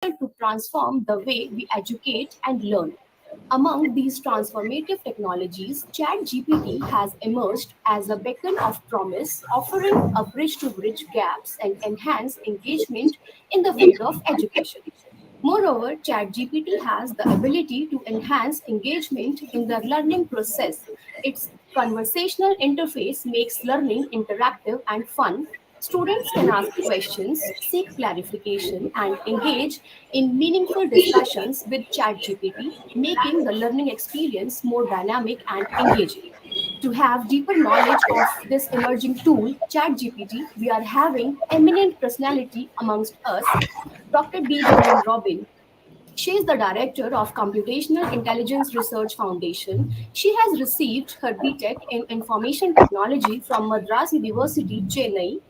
to transform the way we educate and learn. Among these transformative technologies, ChatGPT has emerged as a beacon of promise, offering a bridge to bridge gaps and enhance engagement in the field of education. Moreover, ChatGPT has the ability to enhance engagement in the learning process. Its conversational interface makes learning interactive and fun. Students can ask questions, seek clarification, and engage in meaningful discussions with ChatGPT, making the learning experience more dynamic and engaging. To have deeper knowledge of this emerging tool, ChatGPT, we are having eminent personality amongst us, Dr. Doreen Robin. She is the director of Computational Intelligence Research Foundation. She has received her BTech in Information Technology from Madras University, Chennai,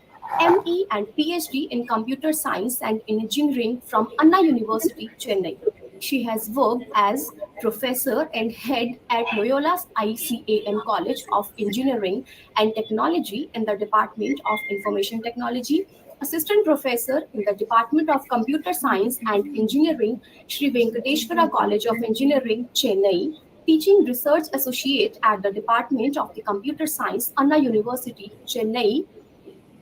ME and PhD in Computer Science and Engineering from Anna University, Chennai. She has worked as professor and head at Loyola's ICAM College of Engineering and Technology in the Department of Information Technology, assistant professor in the Department of Computer Science and Engineering, Sri Venkateshwara College of Engineering, Chennai, teaching research associate at the Department of the Computer Science, Anna University, Chennai,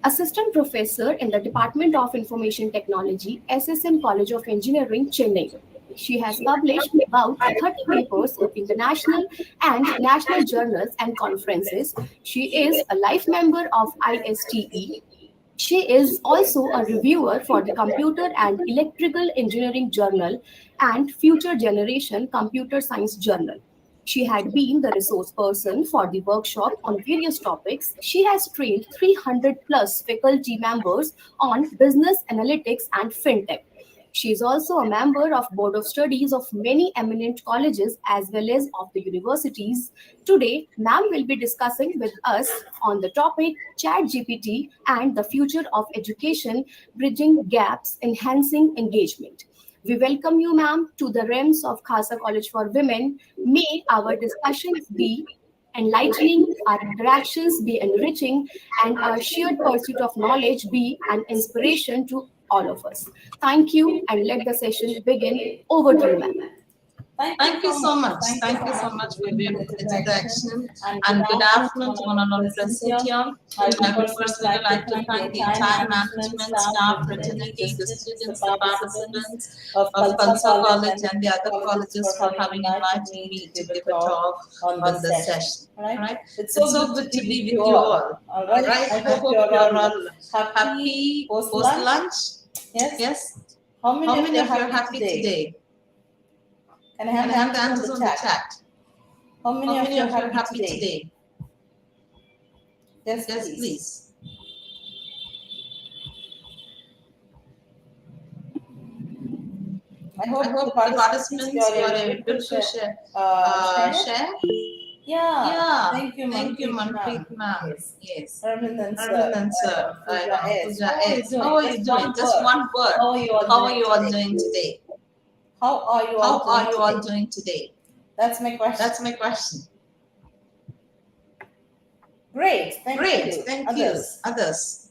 assistant professor in the Department of Information Technology, SSM College of Engineering, Chennai. She has published about 30 papers in international and national journals and conferences. She is a life member of ISTE. She is also a reviewer for the Computer and Electrical Engineering Journal and Future Generation Computer Science Journal. She had been the resource person for the workshop on various topics. She has trained 300 plus faculty members on business analytics and fintech. She is also a member of board of studies of many eminent colleges as well as of the universities. Today, ma'am will be discussing with us on the topic ChatGPT and the future of education, bridging gaps, enhancing engagement. We welcome you, ma'am, to the realms of Khalsa College for Women. May our discussions be enlightening, our interactions be enriching, and our shared pursuit of knowledge be an inspiration to all of us. Thank you, and let the session begin. Over to you, ma'am. Thank you so much. Thank you so much for your introduction and good afternoon to one and all present here. I would personally like to thank the entire management, staff, fraternity, the students, the participants of Khalsa College and the other colleges for having invited me to give a talk on this session. Alright, it's so good to be with you all. Alright, I hope you're all happy post lunch. Yes. How many of you are happy today? Can I have the answers on the chat? How many of you are happy today? Yes, please. I hope the participants you are able to share. Yeah. Thank you, Manpreet ma'am. Yes. Arvind sir. Pooja S. How are you doing? Just one word. How are you all doing today? How are you all doing today? That's my question. Great. Thank you. Others.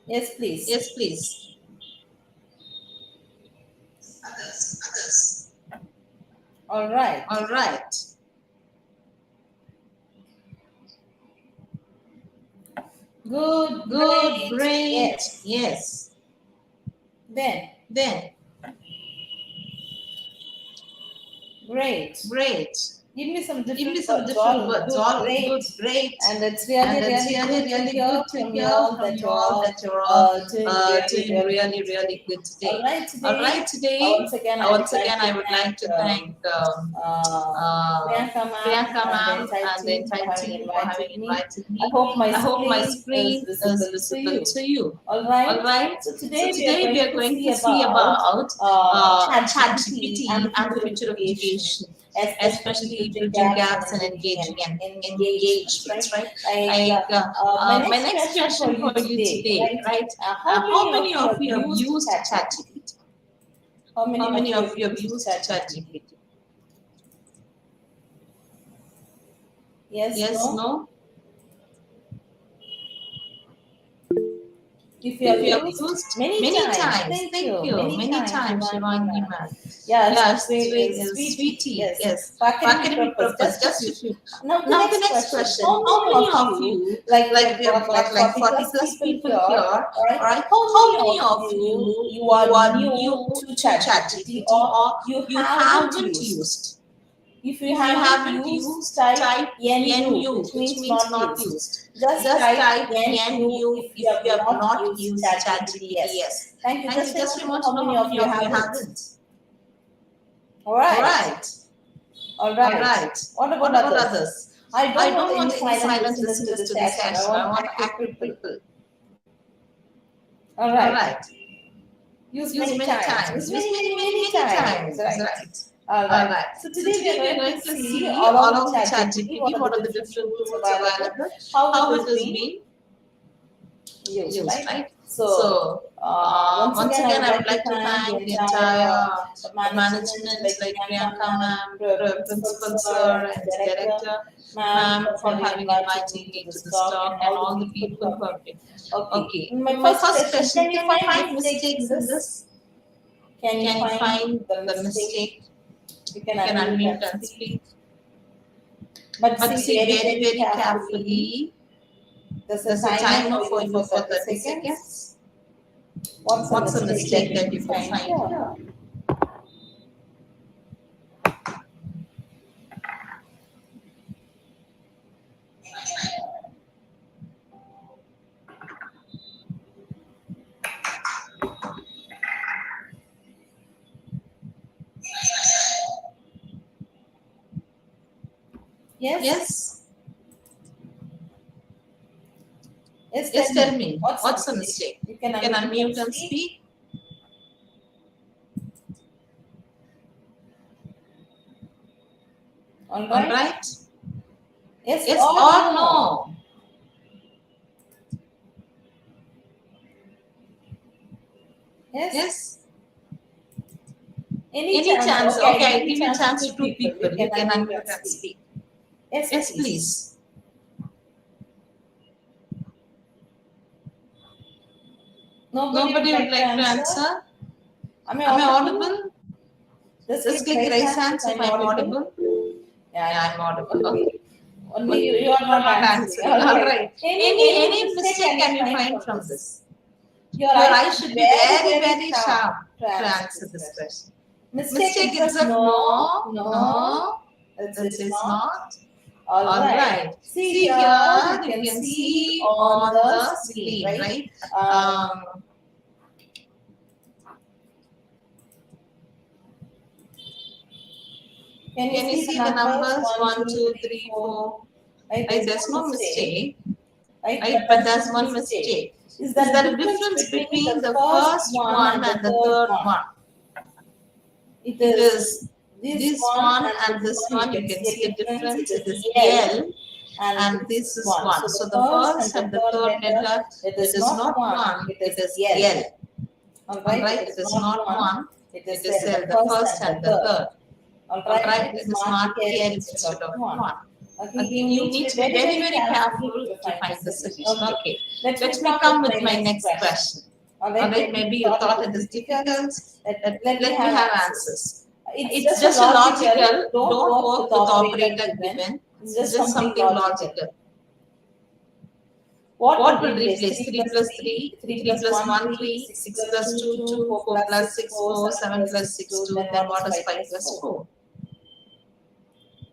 Yes, please. Others. All right. Good. Great. Yes. Then. Great. Give me some different words. All good, great. And it's really good to hear from you all that you're all doing really good today. All right, today, once again, I would like to thank Priyanka ma'am and the entire team for having invited me. I hope my screen is visible to you. All right. So today we are going to see about ChatGPT and the future of education, especially bridging gaps and engaging and engagements, right? My next question for you today, right? How many of you have used ChatGPT? How many of you have used ChatGPT? Yes, no? if you have used many times. Thank you. Many times, Shivani ma'am. Yes, sweetie. Yes. For academic purpose, just a few. Now the next question. How many of you, like we have got like 40 plus people here, alright? How many of you are new to ChatGPT or you haven't used? If you haven't used, type NU, which means not used. Just type NU if you have not used ChatGPT. Yes. Thank you. Just want to know how many of you haven't. Alright. What about others? I don't want any silent listeners to this session. I want active people. Alright. Use many times. Use many times. Right. Alright. So today we are going to see along with ChatGPT what are the different tools available, how it has been used, right? So once again, I would like to thank the entire management like Priyanka ma'am, principal sir, and director ma'am for having invited me to this talk and all the people who have been. Okay. My first question: can you find mistakes in this? Can you find the mistake? You can unmute and speak. But see very carefully. There's a timer for you for 30 seconds. What's the mistake that you can find here? Yes? Yes, tell me. What's the mistake? You can unmute and speak. Alright? Yes or no? Yes? Any chance? Okay, I'll give you a chance to two people. You can unmute and speak. Yes, please. Nobody would like to answer? Am I audible? Just click raise hands if I'm audible. Yeah, I'm audible. Okay. Only you are not answering. Alright. Any mistake can you find from this? Your eyes should be very sharp to answer this question. Mistake is a no. It is not. Alright. See here, you can see on the screen, right? Can you see the numbers 1, 2, 3, 4? Right? There's no mistake. Right? But there's one mistake. Is there a difference between the first one and the third one? It is this one and this one. You can see a difference. It is L and this is 1. So the first and the third letter, it is not 1, it is L. Alright, it is not 1, it is L, the first and the third. Alright, it is not L instead of 1. Okay, you need to be very careful to find the solution. Okay, let me come with my next question. Alright, maybe you thought it is difficult. Let me have answers. It's just a logical, don't work with operator given. It's just something logical. What will replace 3 plus 3, 3 plus 1, 3, 6 plus 2, 2, 4 plus 6, 4, 7 plus 6, 2, then what is 5 plus 4?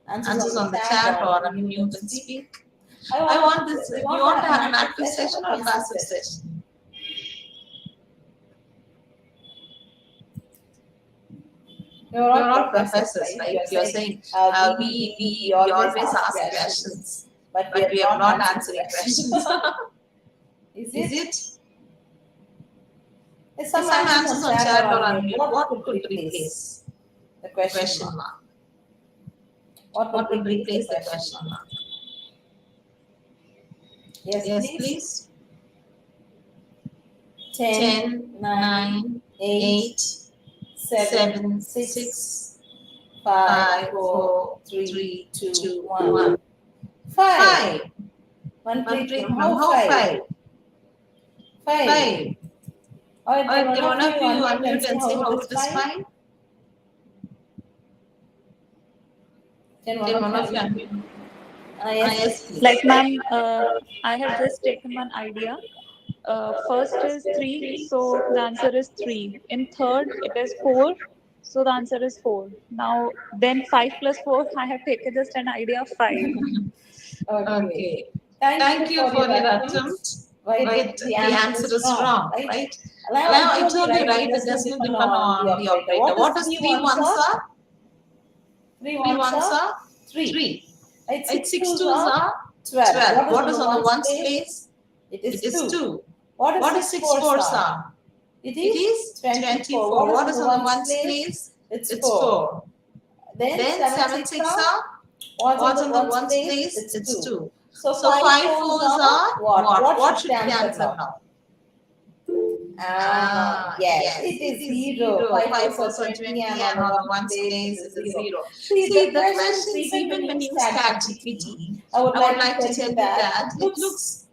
Answers on the chat or unmute and speak. I want this. You want to have an active session or a passive session? You're all professors, right? You're saying we always ask questions, but we are not answering questions. Is it? Some answers on chat or unmute. What could replace the question mark? What will replace the question mark? Yes, please. 10, 9, 8, 7, 6, 5, 4, 3, 2, 1. 5. How 5? 5. All right, Alright, can can one one of of you you unmute unmute and and say say how how it it is is 5? 5? Can one Can of one you of you unmute? unmute? Yes, Yes, please. please. Like, ma'am, I have just taken one idea. First is 3, so the answer is 3. In third, it is 4, so the answer is 4. Now, then 5 plus 4, I have taken just an idea of 5. Okay. Okay. Thank Thank you you for for your your attempt. attempt, But but the the answer answer is is wrong, wrong, right? right? Now Now I I told you, told you, right, right, it it does not does not depend depend on the on the operator. operator. What What is is 3 3 ones ones are? are? 3 3 ones ones are are 3. 3. Right, Right? 6 6 twos twos are are 12. 12. What is What on is the on the ones ones place? place? It is It is 2. 2. What is What is 6 6 fours fours are? are? It It is is 24. 24. What is What on is the on the ones ones place? place? It's It's 4. 4. Then Then 7 7 6 6 are? are? What's on What's the on the ones ones place? place? It's It's 2. 2. So So 5 5 fours fours are are what? what? What What should should the be the answer answer now? now? Yes, Yes, it it is is 0. 0. 5 5 fours are fours are 20 20, and on and the on the ones ones place it place is it is 0. 0. See, the See, the questions, questions, even when even you when you use start GPT, ChatGPT, I would I would like to like to tell tell you you that that it looks,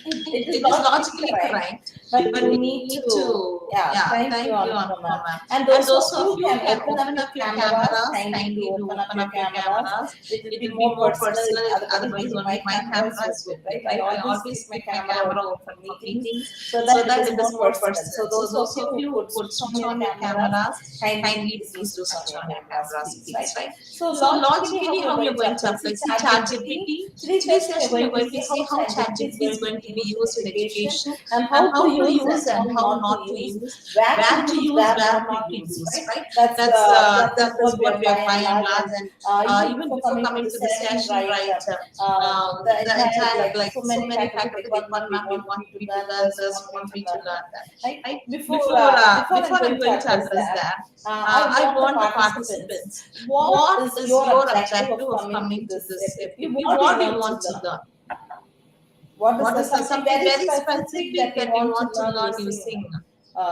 it is it is logically logically correct, correct, but but you you need need to, to, yeah, yeah, thank you, thank you, Anupama. Anupama. And And those of those of you you can can open up open your up your cameras, cameras, kindly kindly do do open up open your up your cameras. cameras. It will It be will be more more personal, personal, otherwise otherwise only my only my camera is cameras open, open, right? I right? I always keep always my keep my camera camera open for open for meetings meetings so so that it that is it more is more personal. personal. So So those of those you of who you could who could switch on switch your on your cameras, cameras, kindly kindly please do please do switch on switch your on your cameras, cameras, please, right? please, right? So So logically, how logically, we are how going you're to going to apply? apply See, see ChatGPT, ChatGPT. today's Today's session we are session, going you're to going see to how see how ChatGPT is ChatGPT going is to going be to be used in used in education education, and and how to how to use use and how and how not to not to use, use, where to where to use, use, where where not to not to use, use, right? right? That's That that is is what we what are we by are by and and large. large, And and even even before before coming to coming the to the session, session, right? right? The The entire, entire, like, like, so so many many faculty they faculty they call, call, ma'am, we ma'am, we want want you to you to learn learn this, we this, want we you want to you to learn learn that, that, right? right? Before I'm Before I'm going to going to address address that, that, I I want the want the participants. participants. What What is is your your objective of objective of coming to coming to this this FFP? FFP? What do you What do you want to want to learn? learn? What is What the is the something something very very specific specific that you that you want to want to learn learn using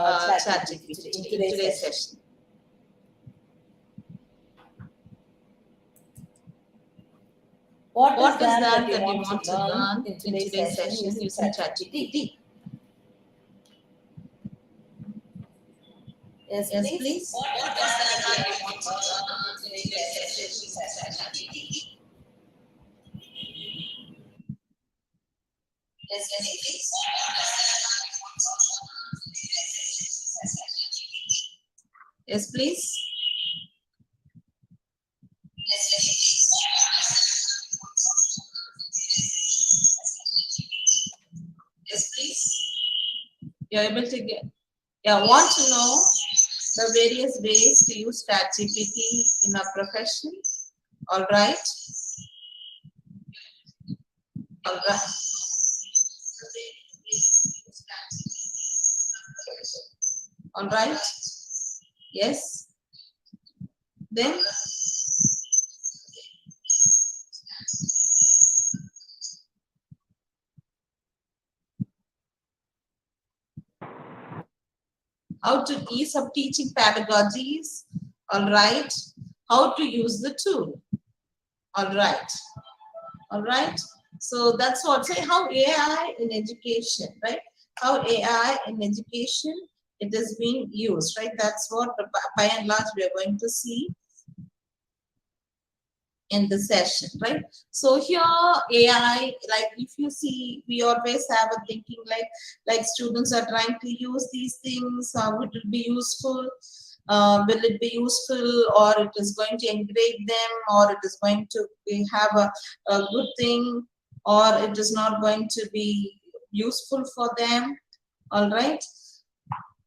using ChatGPT today, in ChatGPT in today's today's session? session? What is What is that that that you that you want to want to learn learn in in today's today's session session using using ChatGPT? ChatGPT? Yes, Yes, please. please. What is that that you want to learn in today's session using ChatGPT? Yes, please. Yes, please. Yes, please. You're able to get, yeah, want to know the various ways to use ChatGPT in a profession. All right. All right. All right. Yes. Then how to ease up teaching pedagogies. All right. How to use the tool. All right. All right. So that's what say how AI in education, right? How AI in education it is being used, right? That's what by and large we are going to see in the session, right? So here AI, like if you see, we always have a thinking like students are trying to use these things, it will be useful. Will it be useful, or it is going to engrave them, or it is going to have a good thing, or it is not going to be useful for them? All right.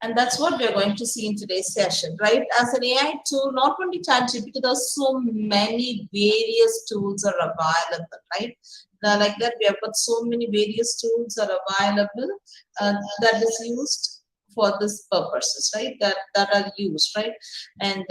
And that's what we're going to see in today's session, right? As an AI tool, not only ChatGPT, there's so many various tools are available, right? Like that, we have got so many various tools are available that is used for this purposes, right? That are used, right? And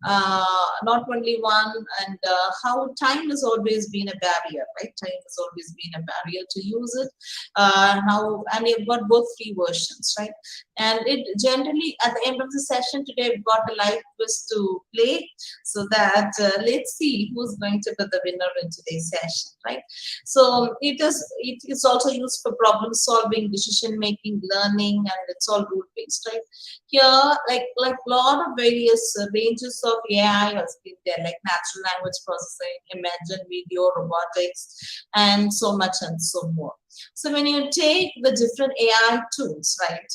not only one, and how time has always been a barrier, right? Time has always been a barrier to use it. And you've got both free versions, right? And it generally, at the end of the session today, we've got a live quiz to play, so that let's see who's going to be the winner in today's session, right? So it is also used for problem solving, decision making, learning, and it's all rule based, right? Here, like lot of various ranges of AI has been there, like natural language processing, imagine video, robotics, and so much and so more. So when you take the different AI tools, right,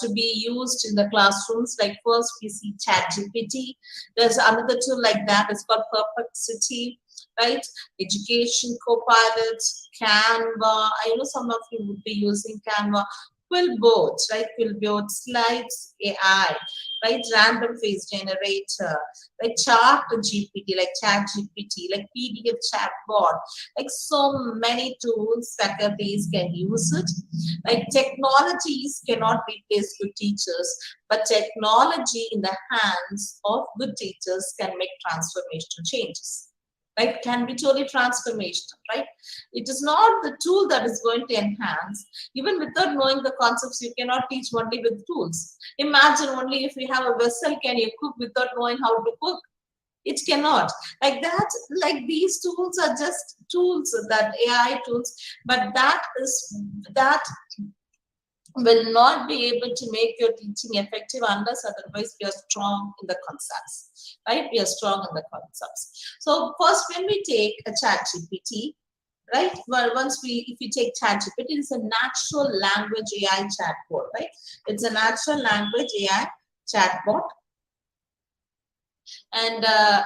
to be used in the classrooms, like first we see ChatGPT. There's another tool like that. It's called Perplexity, right? Education Copilot, Canva. I know some of you would be using Canva. Quillboard, right? Quillboard, Slides AI, right? Random face generator, like Chart GPT, like ChatGPT, like PDF chatbot, like so many tools faculties can use it. Like technologies cannot replace good teachers, but technology in the hands of good teachers can make transformational changes. Right, can be totally transformational, right? It is not the tool that is going to enhance. Even without knowing the concepts, you cannot teach only with tools. Imagine only if you have a vessel, can you cook without knowing how to cook? It cannot. Like that, like these tools are just tools, that AI tools, but that will not be able to make your teaching effective unless otherwise we are strong in the concepts, right? We are strong in the concepts. So first, when we take a ChatGPT, right? Well, if you take ChatGPT, it's a natural language AI chatbot, right? It's a natural language AI chatbot. And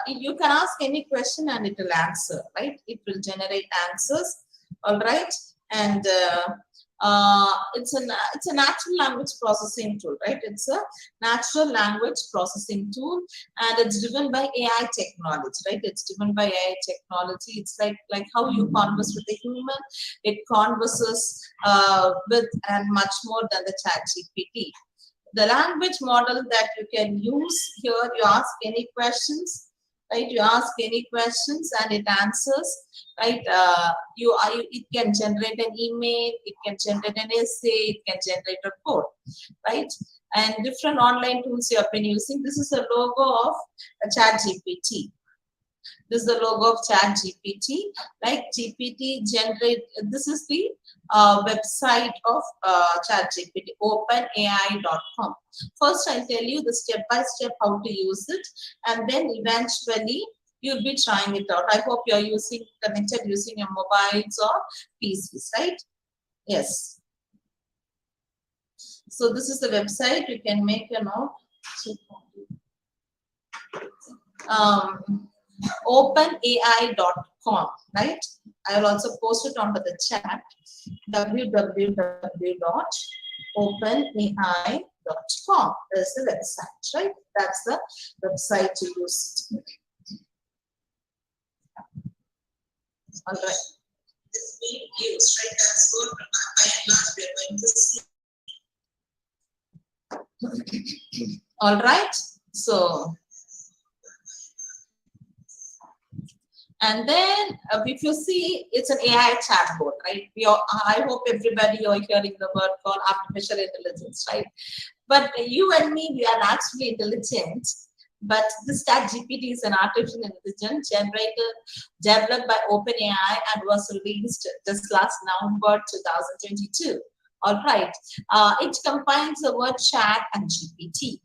you can ask any question and it will answer, right? It will generate answers, all right? And it's a natural language processing tool, right? It's a natural language processing tool, and it's driven by AI technology, right? It's driven by AI technology. It's like how you converse with a human. It converses with and much more than the ChatGPT. The language model that you can use here, you ask any questions, right? You ask any questions and it answers, right? It can generate an email, it can generate an essay, it can generate a code, right? And different online tools you have been using. This is a logo of a ChatGPT. This is the logo of ChatGPT. Like GPT generate. This is the website of ChatGPT, openai.com. First, I'll tell you the step-by-step how to use it, and then eventually you'll be trying it out. I hope you're connected using your mobiles or PCs, right? Yes. So this is the website. You can make a note. Openai.com, right? I will also post it onto the chat. www.openai.com is the website, right? That's the website to use it. All right. It's being used, right? That's what by and large we are going to see. All right. So. And then if you see, it's an AI chatbot, right? I hope everybody you're hearing the word called artificial intelligence, right? But you and me, we are naturally intelligent. But this ChatGPT is an artificial intelligence developed by OpenAI and was released just last November 2022. All right. It combines the word chat and GPT.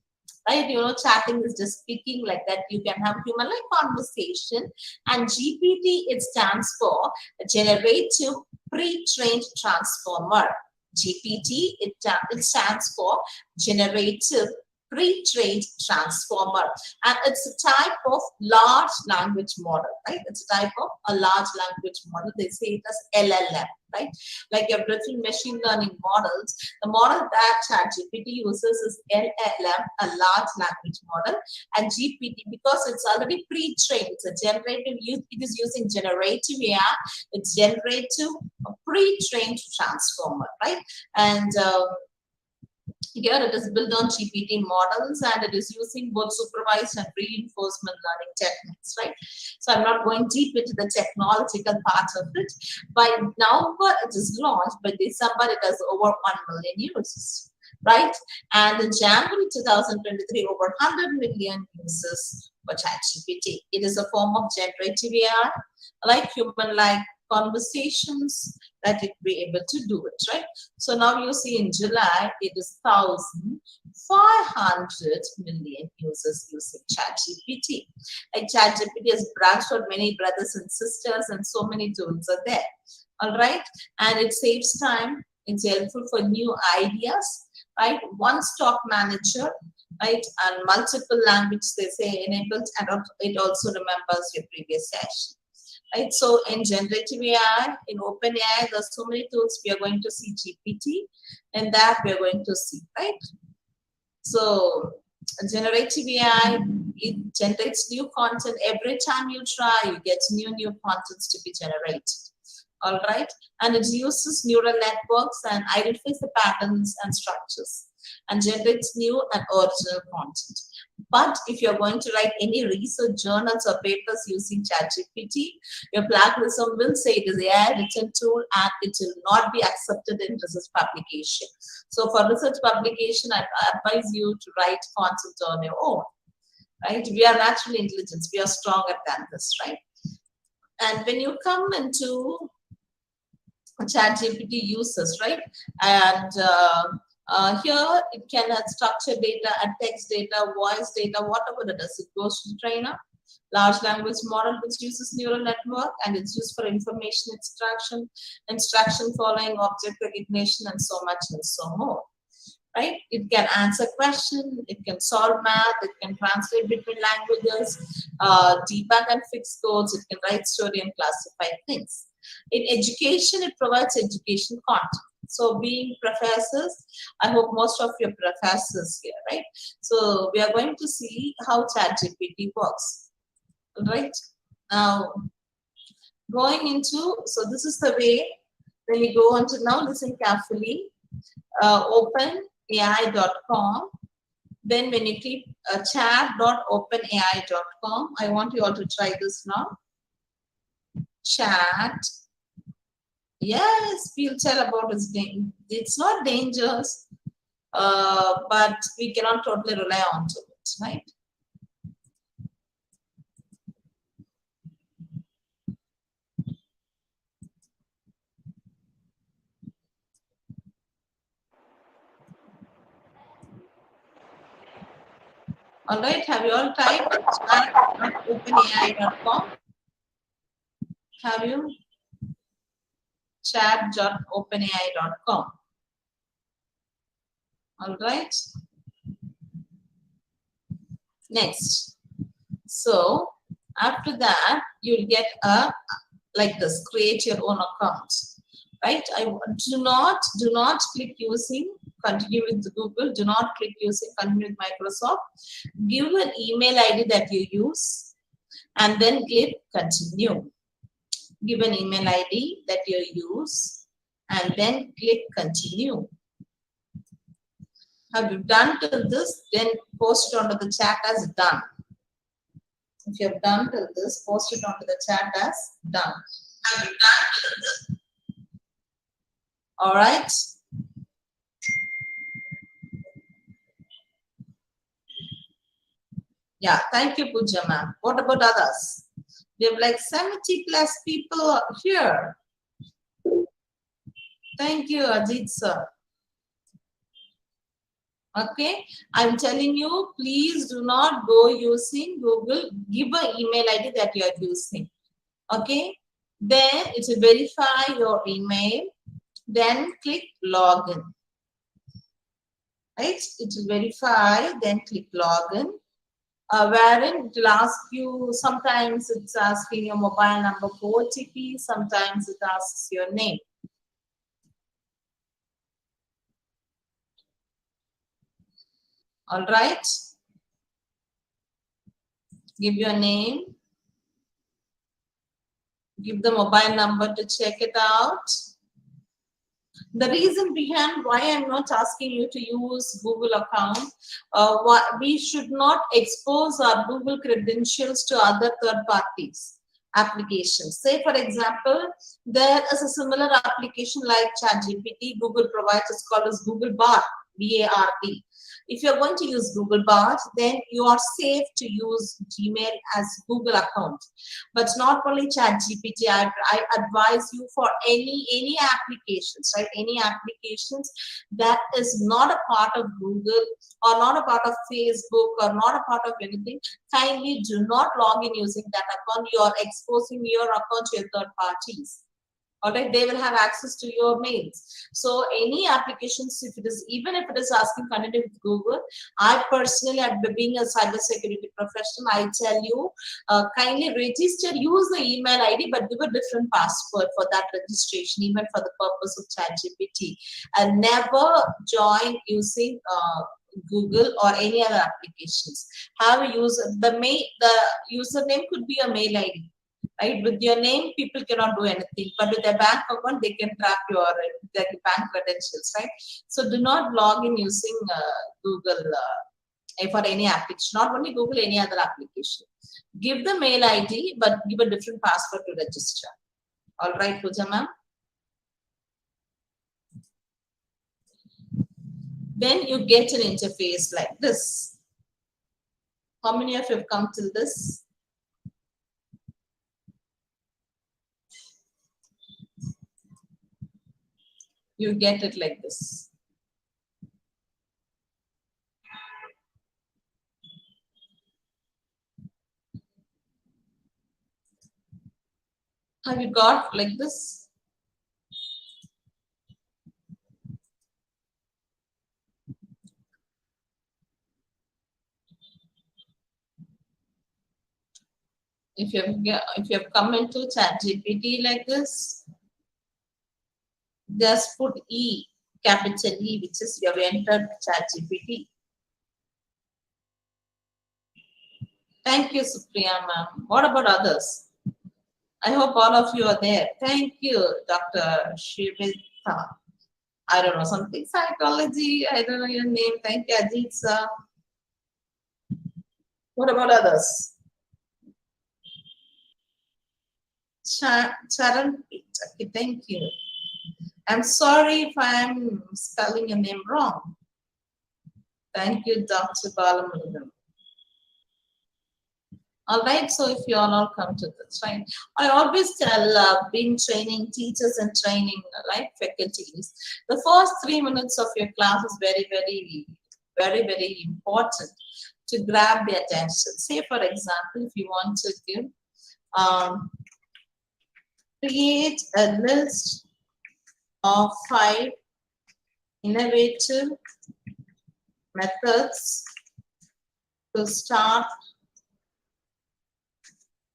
Right, chatting is just speaking like that. You can have human-like conversation, and GPT, it stands for Generative Pre-trained Transformer. GPT, it stands for Generative Pre-trained Transformer, and it's a type of large language model, right? It's a type of a large language model. They say it as LLM, right? Like your different machine learning models. The model that ChatGPT uses is LLM, a large language model, and GPT, because it's already pre-trained. It's a generative. It is using generative AI. It's generative pre-trained transformer, right? And Here it is built on GPT models and it is using both supervised and reinforcement learning techniques, right? So I'm not going deep into the technological part of it. By November, it is launched. By December, it has over 1 million users, right? And in January 2023, over 100 million users for ChatGPT. It is a form of generative AI, like human-like conversations that it be able to do it, right? So now you see in July, it is 1,500 million users using ChatGPT. Like ChatGPT has branched out many brothers and sisters and so many tools are there, all right? And it saves time, it's helpful for new ideas, right? One stock manager, right? And multiple language, they say enabled, and it also remembers your previous session. Right, so in generative AI, in OpenAI, there's so many tools. We are going to see GPT, and that we are going to see, right? So generative AI, it generates new content every time you try. You get new contents to be generated. All right, and it uses neural networks and identifies the patterns and structures and generates new and original content. But if you're going to write any research journals or papers using ChatGPT, your plagiarism will say it is AI written tool and it will not be accepted in research publication. So for research publication, I advise you to write content on your own, right? We are natural intelligence. We are stronger than this, right? And when you come into ChatGPT uses, right? And here it can add structured data, add text data, voice data, whatever it is. It goes to the trainer, large language model which uses neural network, and it's used for information extraction, instruction following, object recognition, and so much and so more. Right? It can answer questions, it can solve math, it can translate between languages, debug and fix codes, it can write story and classify things. In education, it provides education content. So being professors, I hope most of your professors here, right? So we are going to see how ChatGPT works, right? Now, going into, so this is the way, when you go on to now, listen carefully, openai.com. Then when you click chat.openai.com, I want you all to try this now. Chat. Yes, we'll tell about its danger. It's not dangerous, but we cannot totally rely on to it, right? All right, have you all typed chat.openai.com? Have you? Chat.openai.com. All right. Next. So after that, you'll get a like this. Create your own account. Right? Do not click using continue with Google. Do not click using continue with Microsoft. Give an email ID that you use, and then click continue. Give an email ID that you use, and then click continue. Have you done till this? Then post it onto the chat as done. If you have done till this, post it onto the chat as done. Have you done till this? All right. Yeah, thank you, Pooja ma'am. What about others? We have like 70 plus people here. Thank you, Ajit sir. Okay, I'm telling you, please do not go using Google. Give an email ID that you are using. Okay, then it will verify your email. Then click login. Right, it will verify. Then click login. Wherein it will ask you. Sometimes it's asking your mobile number for OTP. Sometimes it asks your name. All right. Give your name. Give the mobile number to check it out. The reason behind why I'm not asking you to use Google account, we should not expose our Google credentials to other third parties applications. Say for example, there is a similar application like ChatGPT. Google provides, it's called as Google Bard, B-A-R-D. If you're going to use Google Bard, then you are safe to use Gmail as Google account. But not only ChatGPT, I advise you for any applications, right? Any applications that is not a part of Google or not a part of Facebook or not a part of anything, kindly do not log in using that account. You are exposing your account to third parties. All right, they will have access to your mails. So any applications, if it is, even if it is asking connected with Google, I personally, being a cybersecurity professional, I tell you, kindly register, use the email ID, but give a different password for that registration, even for the purpose of ChatGPT. And never join using Google or any other applications. Have a user, the username could be a mail ID. Right, with your name, people cannot do anything, but with their bank account, they can track your bank credentials, right? So do not log in using Google for any application, not only Google, any other application. Give the mail ID, but give a different password to register. All right, Pooja ma'am. Then you get an interface like this. How many of you have come till this? You get it like this. Have you got like this? If you have come into ChatGPT like this, just put E, capital E, which is you have entered ChatGPT. Thank you, Supriya ma'am. What about others? I hope all of you are there. Thank you, Dr. Shivita. I don't know, something psychology. I don't know your name. Thank you, Ajit sir. What about others? Charan, okay, thank you. I'm sorry if I'm spelling your name wrong. Thank you, Dr. Balamurugan. All right, so if you all come to this, right? I always tell being training teachers and training like faculties, the first 3 minutes of your class is very important to grab the attention. Say, for example, if you want to give, create a list of 5 innovative methods to start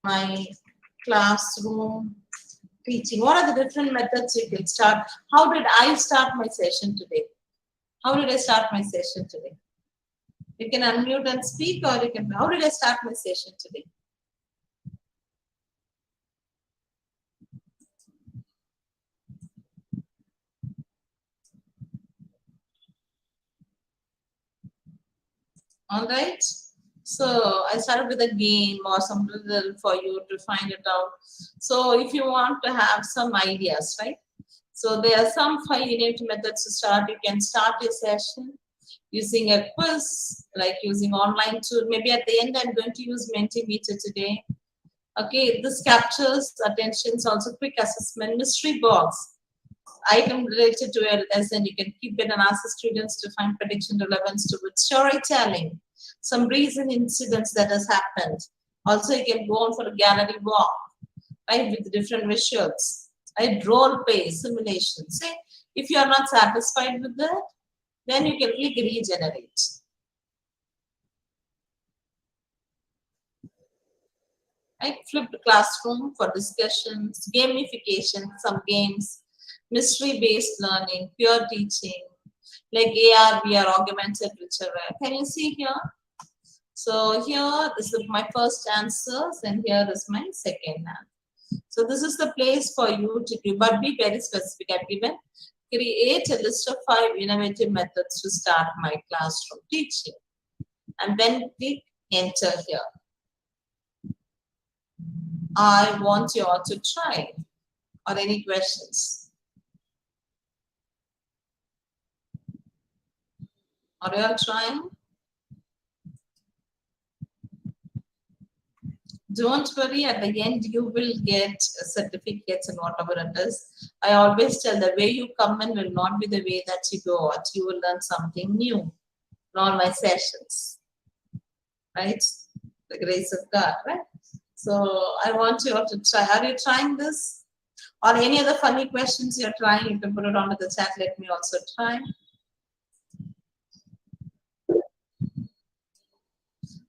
my classroom teaching. What are the different methods you can start? How did I start my session today? How did I start my session today? You can unmute and speak, or you can, how did I start my session today? All right. So I started with a game or some riddle for you to find it out. So if you want to have some ideas, right? So there are some 5 innovative methods to start. You can start your session using a quiz, like using online tool. Maybe at the end, I'm going to use Mentimeter today. Okay, this captures attentions, also quick assessment, mystery box, item related to a lesson. You can keep it and ask the students to find prediction relevance to it. Storytelling, some recent incidents that has happened. Also, you can go on for a gallery walk, right, with different visuals. Right, role play, simulation. Say, if you are not satisfied with that, then you can click regenerate. Right, flipped classroom for discussions, gamification, some games, mystery-based learning, pure teaching, like AR, VR, augmented virtual. Can you see here? So here, this is my first answers, and here is my second answer. So this is the place for you to do, but be very specific. I've given create a list of 5 innovative methods to start my classroom teaching. And then click enter here. I want you all to try. Or any questions? Are you all trying? Don't worry, at the end you will get certificates and whatever it is. I always tell the way you come in will not be the way that you go out. You will learn something new in all my sessions. Right? The grace of God, right? So I want you all to try. Are you trying this? Or any other funny questions you're trying, you can put it onto the chat. Let me also try.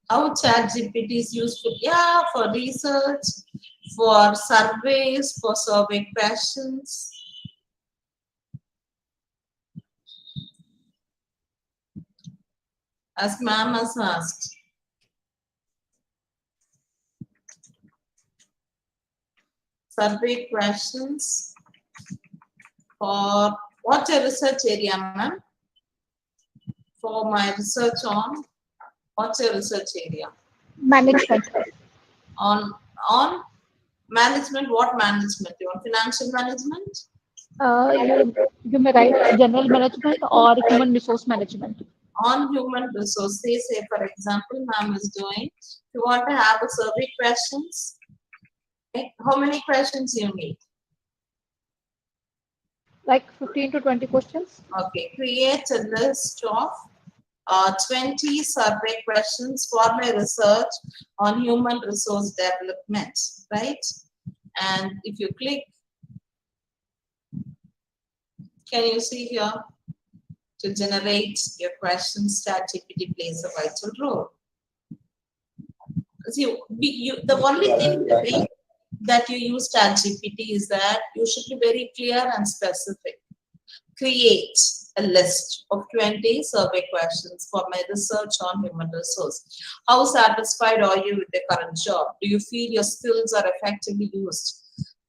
How ChatGPT is useful? Yeah, for research, for surveys, for survey questions. As ma'am has asked. Survey questions for what's your research area, ma'am? For my research on, what's your research area? Management. On management, what management? You want financial management? You may write general management or human resource management. On human resources, say for example, ma'am is doing, you want to have a survey questions, okay? How many questions you need? Like 15 to 20 questions. Okay, create a list of 20 survey questions for my research on human resource development, right? And if you click, can you see here? To generate your questions, ChatGPT plays a vital role. See, the only thing that you use ChatGPT is that you should be very clear and specific. Create a list of 20 survey questions for my research on human resource. How satisfied are you with the current job? Do you feel your skills are effectively used?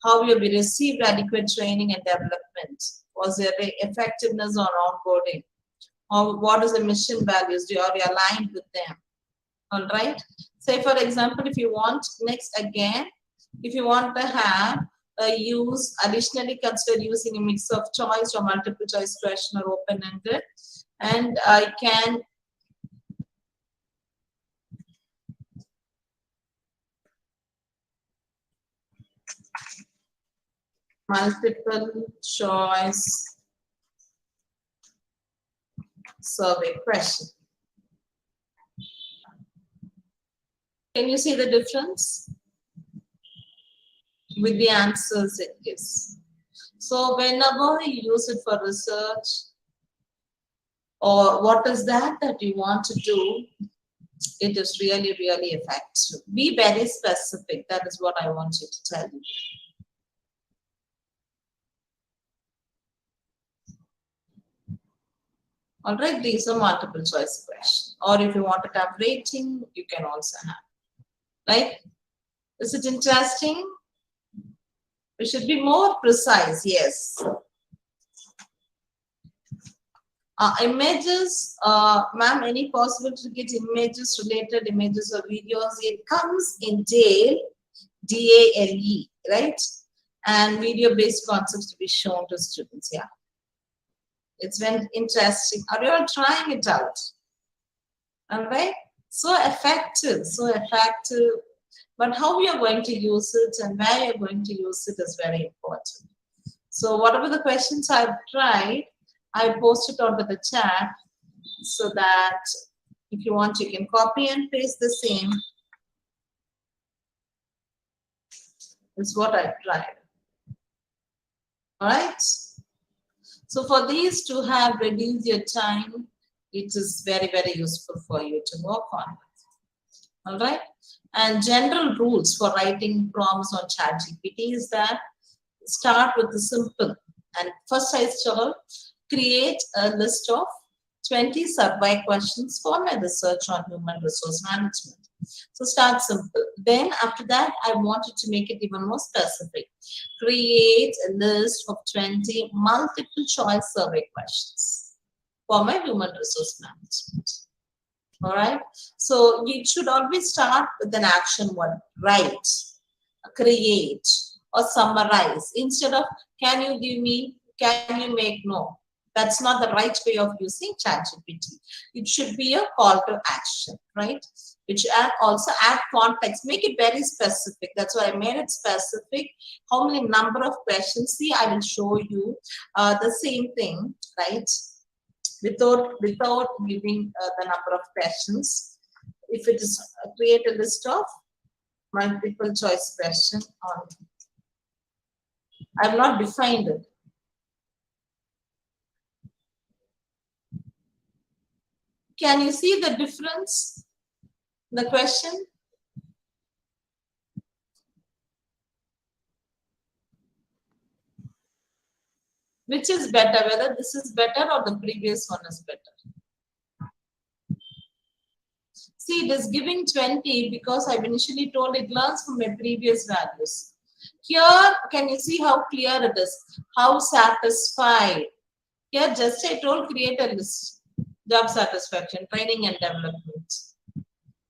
How will you receive adequate training and development? Was there effectiveness or onboarding? Or what is the mission values? Are you aligned with them? All right. Say for example, if you want next again, if you want to have use additionally consider using a mix of choice or multiple choice question or open-ended, and I can multiple choice survey question. Can you see the difference with the answers it gives? So whenever you use it for research, or what is that you want to do, it is really, really effective. Be very specific. That is what I want you to tell you. All right, these are multiple choice questions. Or if you want to have rating, you can also have. Right? Is it interesting? We should be more precise, yes. Images, ma'am, any possibility to get images, related images or videos? It comes in DALE, D-A-L-E, right? And video-based concepts to be shown to students, yeah. It's very interesting. Are you all trying it out? All right? So effective, so effective. But how we are going to use it and where you're going to use it is very important. So whatever the questions I've tried, I post it onto the chat so that if you want, you can copy and paste the same. It's what I've tried. All right. So for these to have reduced your time, it is very, very useful for you to work on. All right. And general rules for writing prompts on ChatGPT is that start with the simple. And first I told, create a list of 20 survey questions for my research on human resource management. So start simple. Then after that, I wanted to make it even more specific. Create a list of 20 multiple choice survey questions for my human resource management. All right. So you should always start with an action word. Write, create, or summarize. Instead of can you give me, can you make, no. That's not the right way of using ChatGPT. It should be a call to action, right? Which also add context, make it very specific. That's why I made it specific. How many number of questions? See, I will show you the same thing, right? Without giving the number of questions. If it is create a list of multiple choice question on, I have not defined it. Can you see the difference in the question? Which is better, whether this is better or the previous one is better? See, it is giving 20 because I've initially told it learns from my previous values. Here, can you see how clear it is? How satisfied? Here, just I told create a list. Job satisfaction, training and development.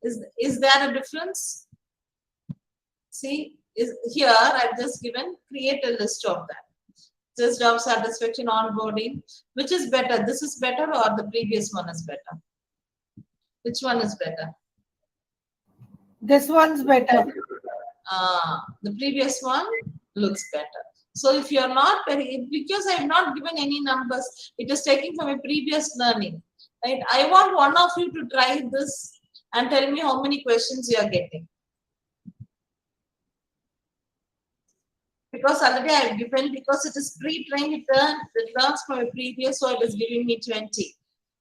Is there a difference? See, here I've just given create a list of that. Just job satisfaction, onboarding. Which is better? This is better or the previous one is better? Which one is better? This one's better. The previous one looks better. So if you're not very, because I have not given any numbers, it is taking from a previous learning. Right? I want one of you to try this and tell me how many questions you are getting. Because already I have given, because it is pre-trained, it learns from a previous, so it is giving me 20.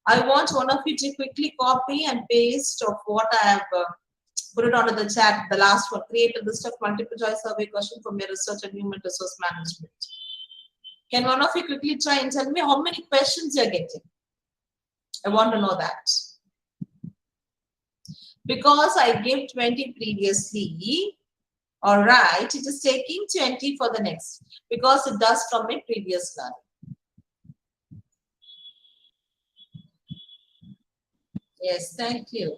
I want one of you to quickly copy and paste of what I have put it onto the chat, the last one. Create a list of multiple choice survey questions from your research and human resource management. Can one of you quickly try and tell me how many questions you're getting? I want to know that. Because I gave 20 previously, all right, it is taking 20 for the next because it does from a previous learning. Yes, thank you.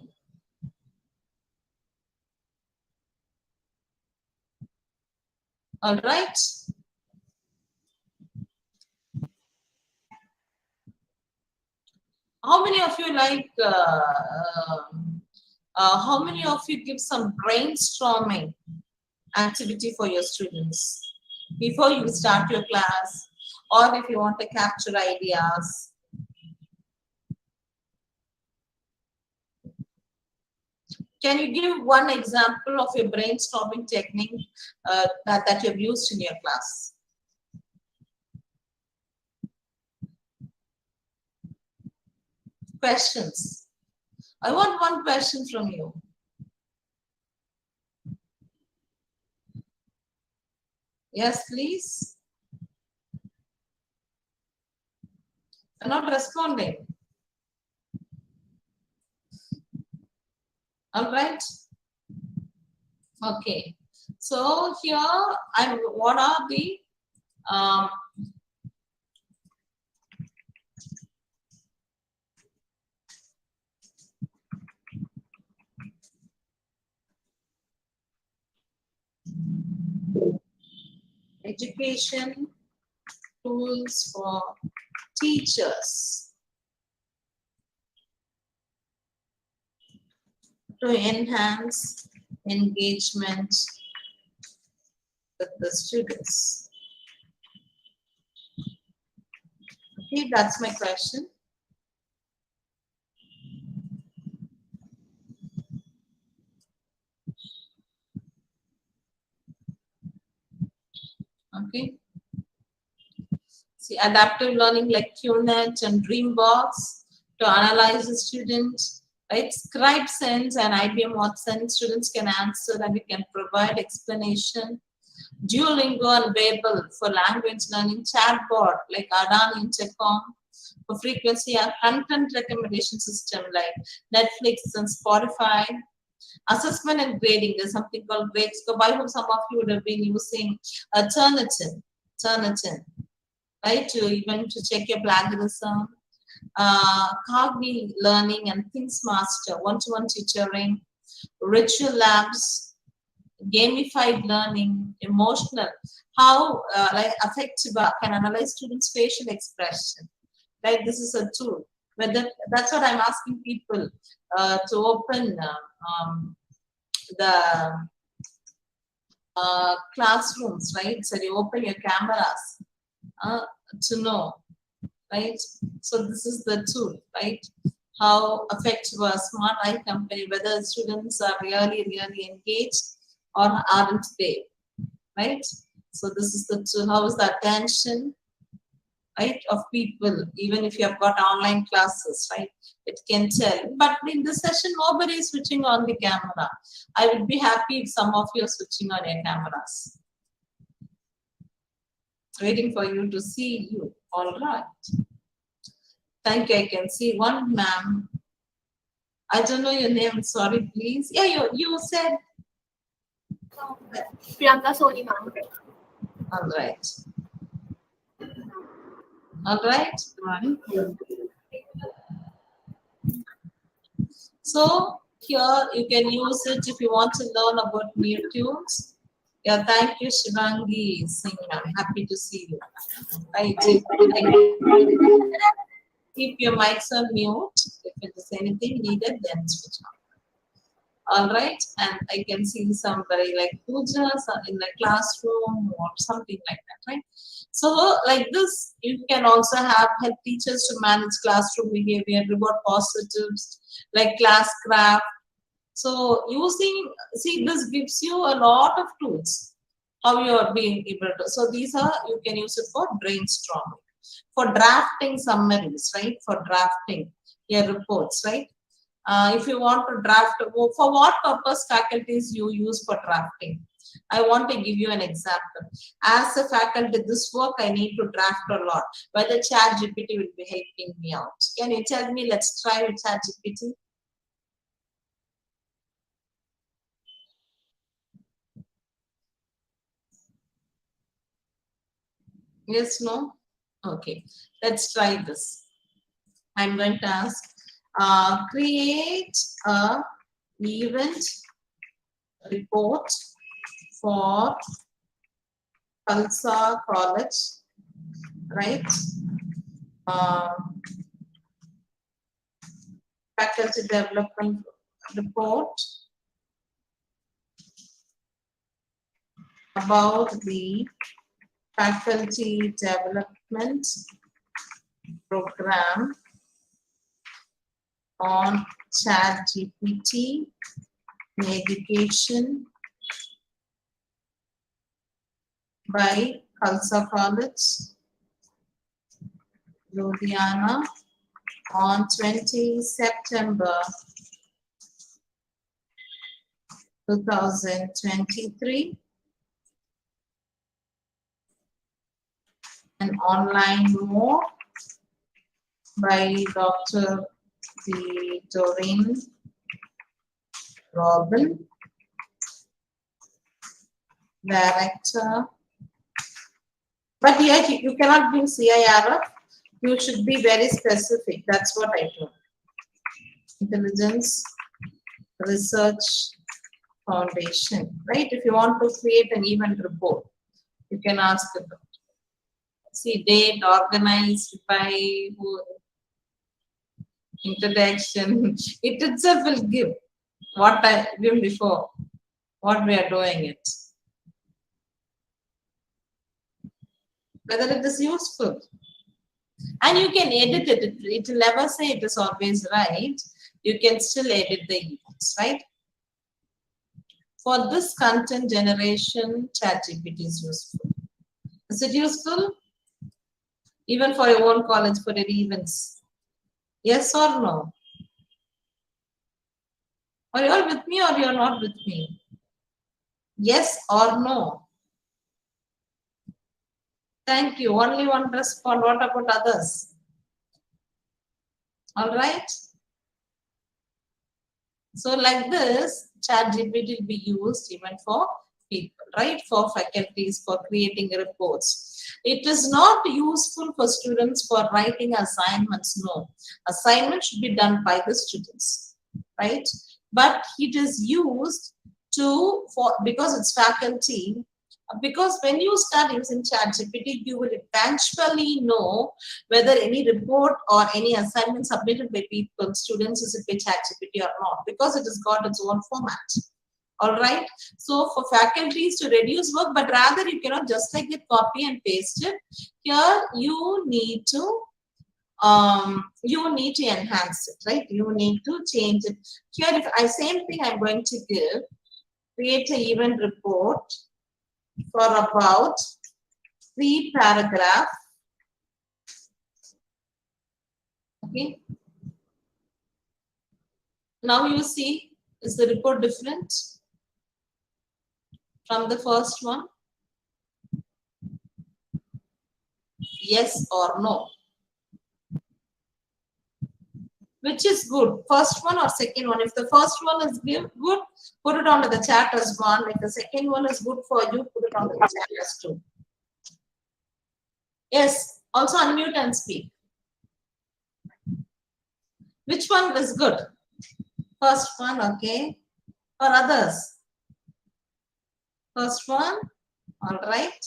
All right. How many of you like, how many of you give some brainstorming activity for your students before you start your class, or if you want to capture ideas? Can you give one example of your brainstorming technique that you've used in your class? Questions. I want one question from you. Yes, please. You're not responding. All right. Okay. So here, what are the education tools for teachers to enhance engagement with the students? Okay, that's my question. Okay. See, adaptive learning like QNet and Dreambox to analyze the student, right? Scribe Sense and IBM Watson, students can answer and we can provide explanation. Duolingo and Babel for language learning, chatbot like Adani Intercom for frequency, and content recommendation system like Netflix and Spotify. Assessment and grading, there's something called grade score, by whom some of you would have been using Turnitin, right? To even to check your plagiarism. Cognitive learning and Things Master, one-to-one tutoring, ritual labs, gamified learning, emotional, how like affective can analyze students' facial expression. Right, this is a tool. Whether that's what I'm asking people to open the classrooms, right? So you open your cameras to know, right? So this is the tool, right? How effective a smart eye company, whether students are really engaged or aren't they, right? So this is the tool. How is the attention, right, of people, even if you have got online classes, right? It can tell. But in this session, nobody is switching on the camera. I would be happy if some of you are switching on your cameras. Waiting for you to see you. All right. Thank you. I can see one ma'am. I don't know your name. Sorry, please. Yeah, you said. Priyanka Soni ma'am. All right. All right, Rani. So here you can use it if you want to learn about new tunes. Yeah, thank you, Shivangi Singh. I'm happy to see you. Right. Keep your mics on mute. If it is anything needed, then switch on. All right, and I can see somebody like pujas in the classroom or something like that, right? So like this, you can also help teachers to manage classroom behavior, reward positives like class craft. So see, this gives you a lot of tools how you are being able to. So these are, you can use it for brainstorming, for drafting summaries, right? For drafting your reports, right? If you want to draft, for what purpose faculties you use for drafting? I want to give you an example. As a faculty, this work I need to draft a lot. Whether ChatGPT will be helping me out. Can you tell me? Let's try with ChatGPT. Yes, no? Okay, let's try this. I'm going to ask, create a event report for Khalsa College, right? Faculty development report about the faculty development program on ChatGPT in education by Khalsa College, Ludhiana on 20 September 2023. An online mode by Dr.Doreen Robin, Director. But yet you cannot do CIRF. You should be very specific. That's what I do. Intelligence Research Foundation, right? If you want to create an event report, you can ask it. See, date, organized by who, introduction. It itself will give what I did before, what we are doing it. Whether it is useful. And you can edit it. It will never say it is always right. You can still edit the events, right? For this content generation, ChatGPT is useful. Is it useful? Even for your own college, for your events? Yes or no? Are you all with me or you are not with me? Yes or no? Thank you. Only one respond. What about others? All right. So like this, ChatGPT will be used even for people, right? For faculties, for creating reports. It is not useful for students for writing assignments. No, assignments should be done by the students, right? But it is used because it's faculty. Because when you start using ChatGPT, you will eventually know whether any report or any assignment submitted by people, students, is it by ChatGPT or not, because it has got its own format. All right. So for faculties to reduce work, but rather you cannot just like it, copy and paste it. Here you need to enhance it, right? You need to change it. Here, if I same thing, I'm going to give create an event report for about 3 paragraphs. Okay. Now you see, is the report different from the first one? Yes or no? Which is good, first one or second one? If the first one is good, put it onto the chat as one. If the second one is good for you, put it onto the chat as two. Yes, also unmute and speak. Which one is good? First one, okay. Or others? First one, all right.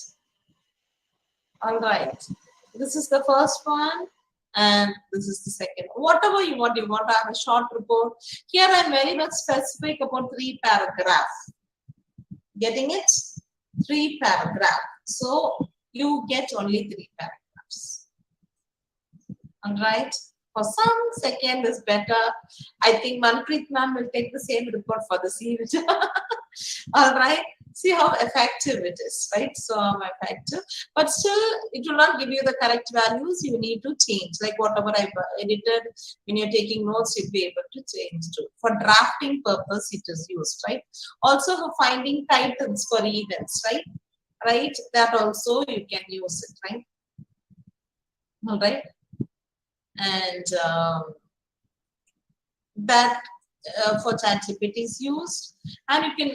All right. This is the first one. And this is the second. Whatever you want to have a short report. Here I'm very much specific about 3 paragraphs. Getting it? 3 paragraphs. So you get only 3 paragraphs. All right. For some, second is better. I think Manpreet ma'am will take the same report for the CIRF. All right. See how effective it is, right? So effective, but still it will not give you the correct values. You need to change, like whatever I've edited. When you're taking notes, you'll be able to change too. For drafting purpose, it is used, right? Also for finding titles for events, right? Right, that also you can use it, right? All right, and that for ChatGPT is used, and you can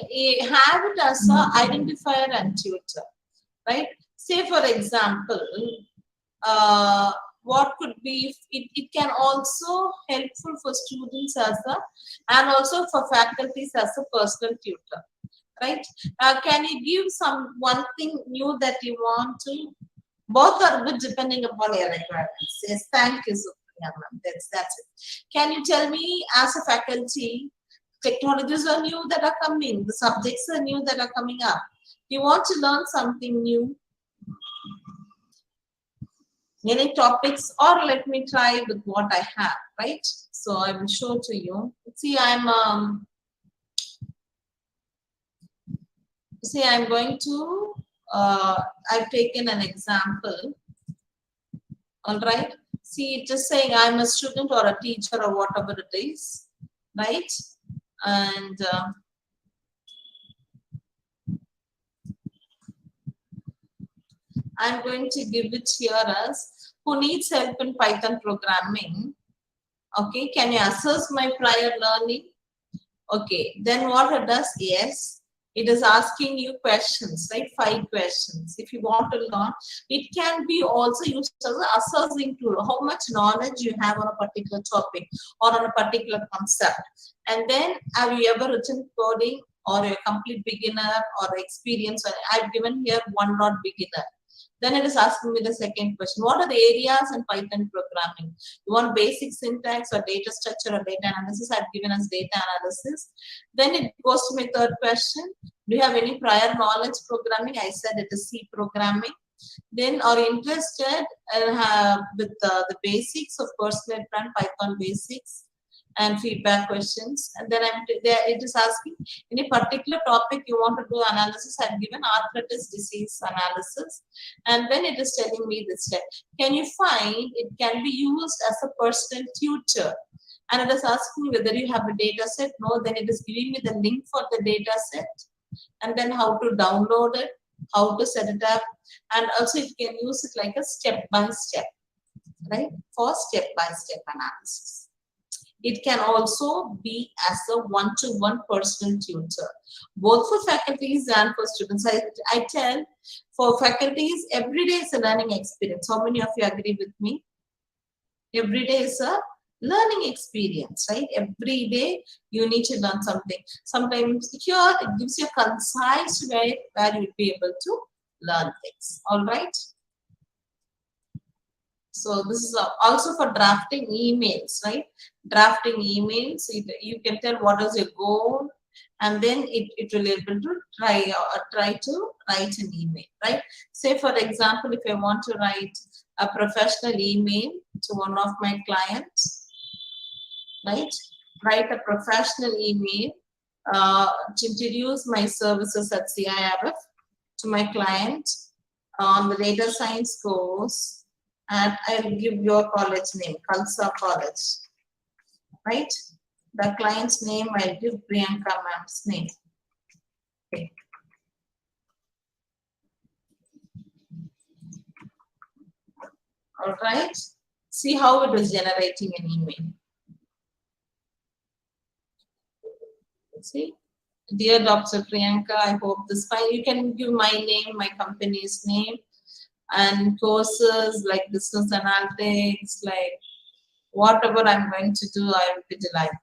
have it as an identifier and tutor, right? Say for example, what could be, it can also helpful for students as a, and also for faculties as a personal tutor, right? Can you give one thing new that you want to? Both are good depending upon your requirements. Yes, thank you, Supriya ma'am. That's it. Can you tell me, as a faculty, technologies are new that are coming, the subjects are new that are coming up. You want to learn something new, any topics, or let me try with what I have, right? So I will show to you. See, I'm going to, I've taken an example. All right. See, it is saying I'm a student or a teacher or whatever it is, right? And I'm going to give it here as who needs help in Python programming. Okay, can you assess my prior learning? Okay, then what it does, yes, it is asking you questions, right? 5 questions. If you want to learn, it can be also used as an assessing tool, how much knowledge you have on a particular topic or on a particular concept. And then, have you ever written coding, or a complete beginner or experience? I've given here one not beginner. Then it is asking me the second question. What are the areas in Python programming? You want basic syntax or data structure or data analysis? I've given as data analysis. Then it goes to my third question. Do you have any prior knowledge programming? I said it is C programming. Then are you interested with the basics of personal plan, Python basics, and feedback questions? And then it is asking any particular topic you want to do analysis. I've given arthritis disease analysis, and then it is telling me this step. Can you find it can be used as a personal tutor? And it is asking whether you have a data set. No, then it is giving me the link for the data set, and then how to download it, how to set it up, and also it can use it like a step by step, right? For step by step analysis. It can also be as a one-to-one personal tutor, both for faculties and for students. I tell, for faculties, every day is a learning experience. How many of you agree with me? Every day is a learning experience, right? Every day you need to learn something. Sometimes here it gives you a concise way where you'll be able to learn things. All right. So this is also for drafting emails, right? Drafting emails, you can tell what is your goal, and then it will be able to try to write an email, right? Say for example, if I want to write a professional email to one of my clients, right? Write a professional email to introduce my services at CIRF to my client on the data science course, and I'll give your college name, Khalsa College, right? The client's name, I'll give Priyanka ma'am's name. Okay. All right. See how it is generating an email. See, dear Dr. Priyanka, I hope this fine. You can give my name, my company's name, and courses like business analytics, like whatever I'm going to do, I will be delighted.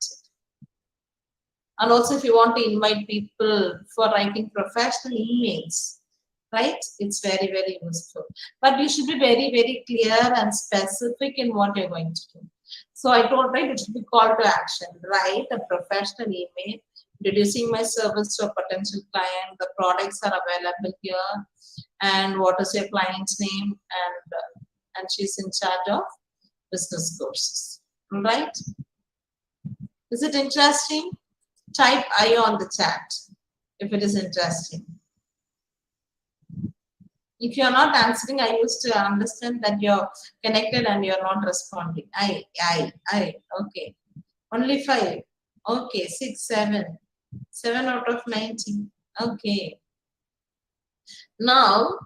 And also, if you want to invite people for writing professional emails, right? It's very, very useful. But you should be very, very clear and specific in what you're going to do. So I told, right, it should be call to action. Write a professional email, introducing my service to a potential client. The products are available here, and what is your client's name, and she's in charge of business courses. Right? Is it interesting? Type I on the chat if it is interesting. If you're not answering, I used to understand that you're connected and you're not responding. I. Okay. Only 5. Okay. 6, 7. 7 out of 90. Okay. Now,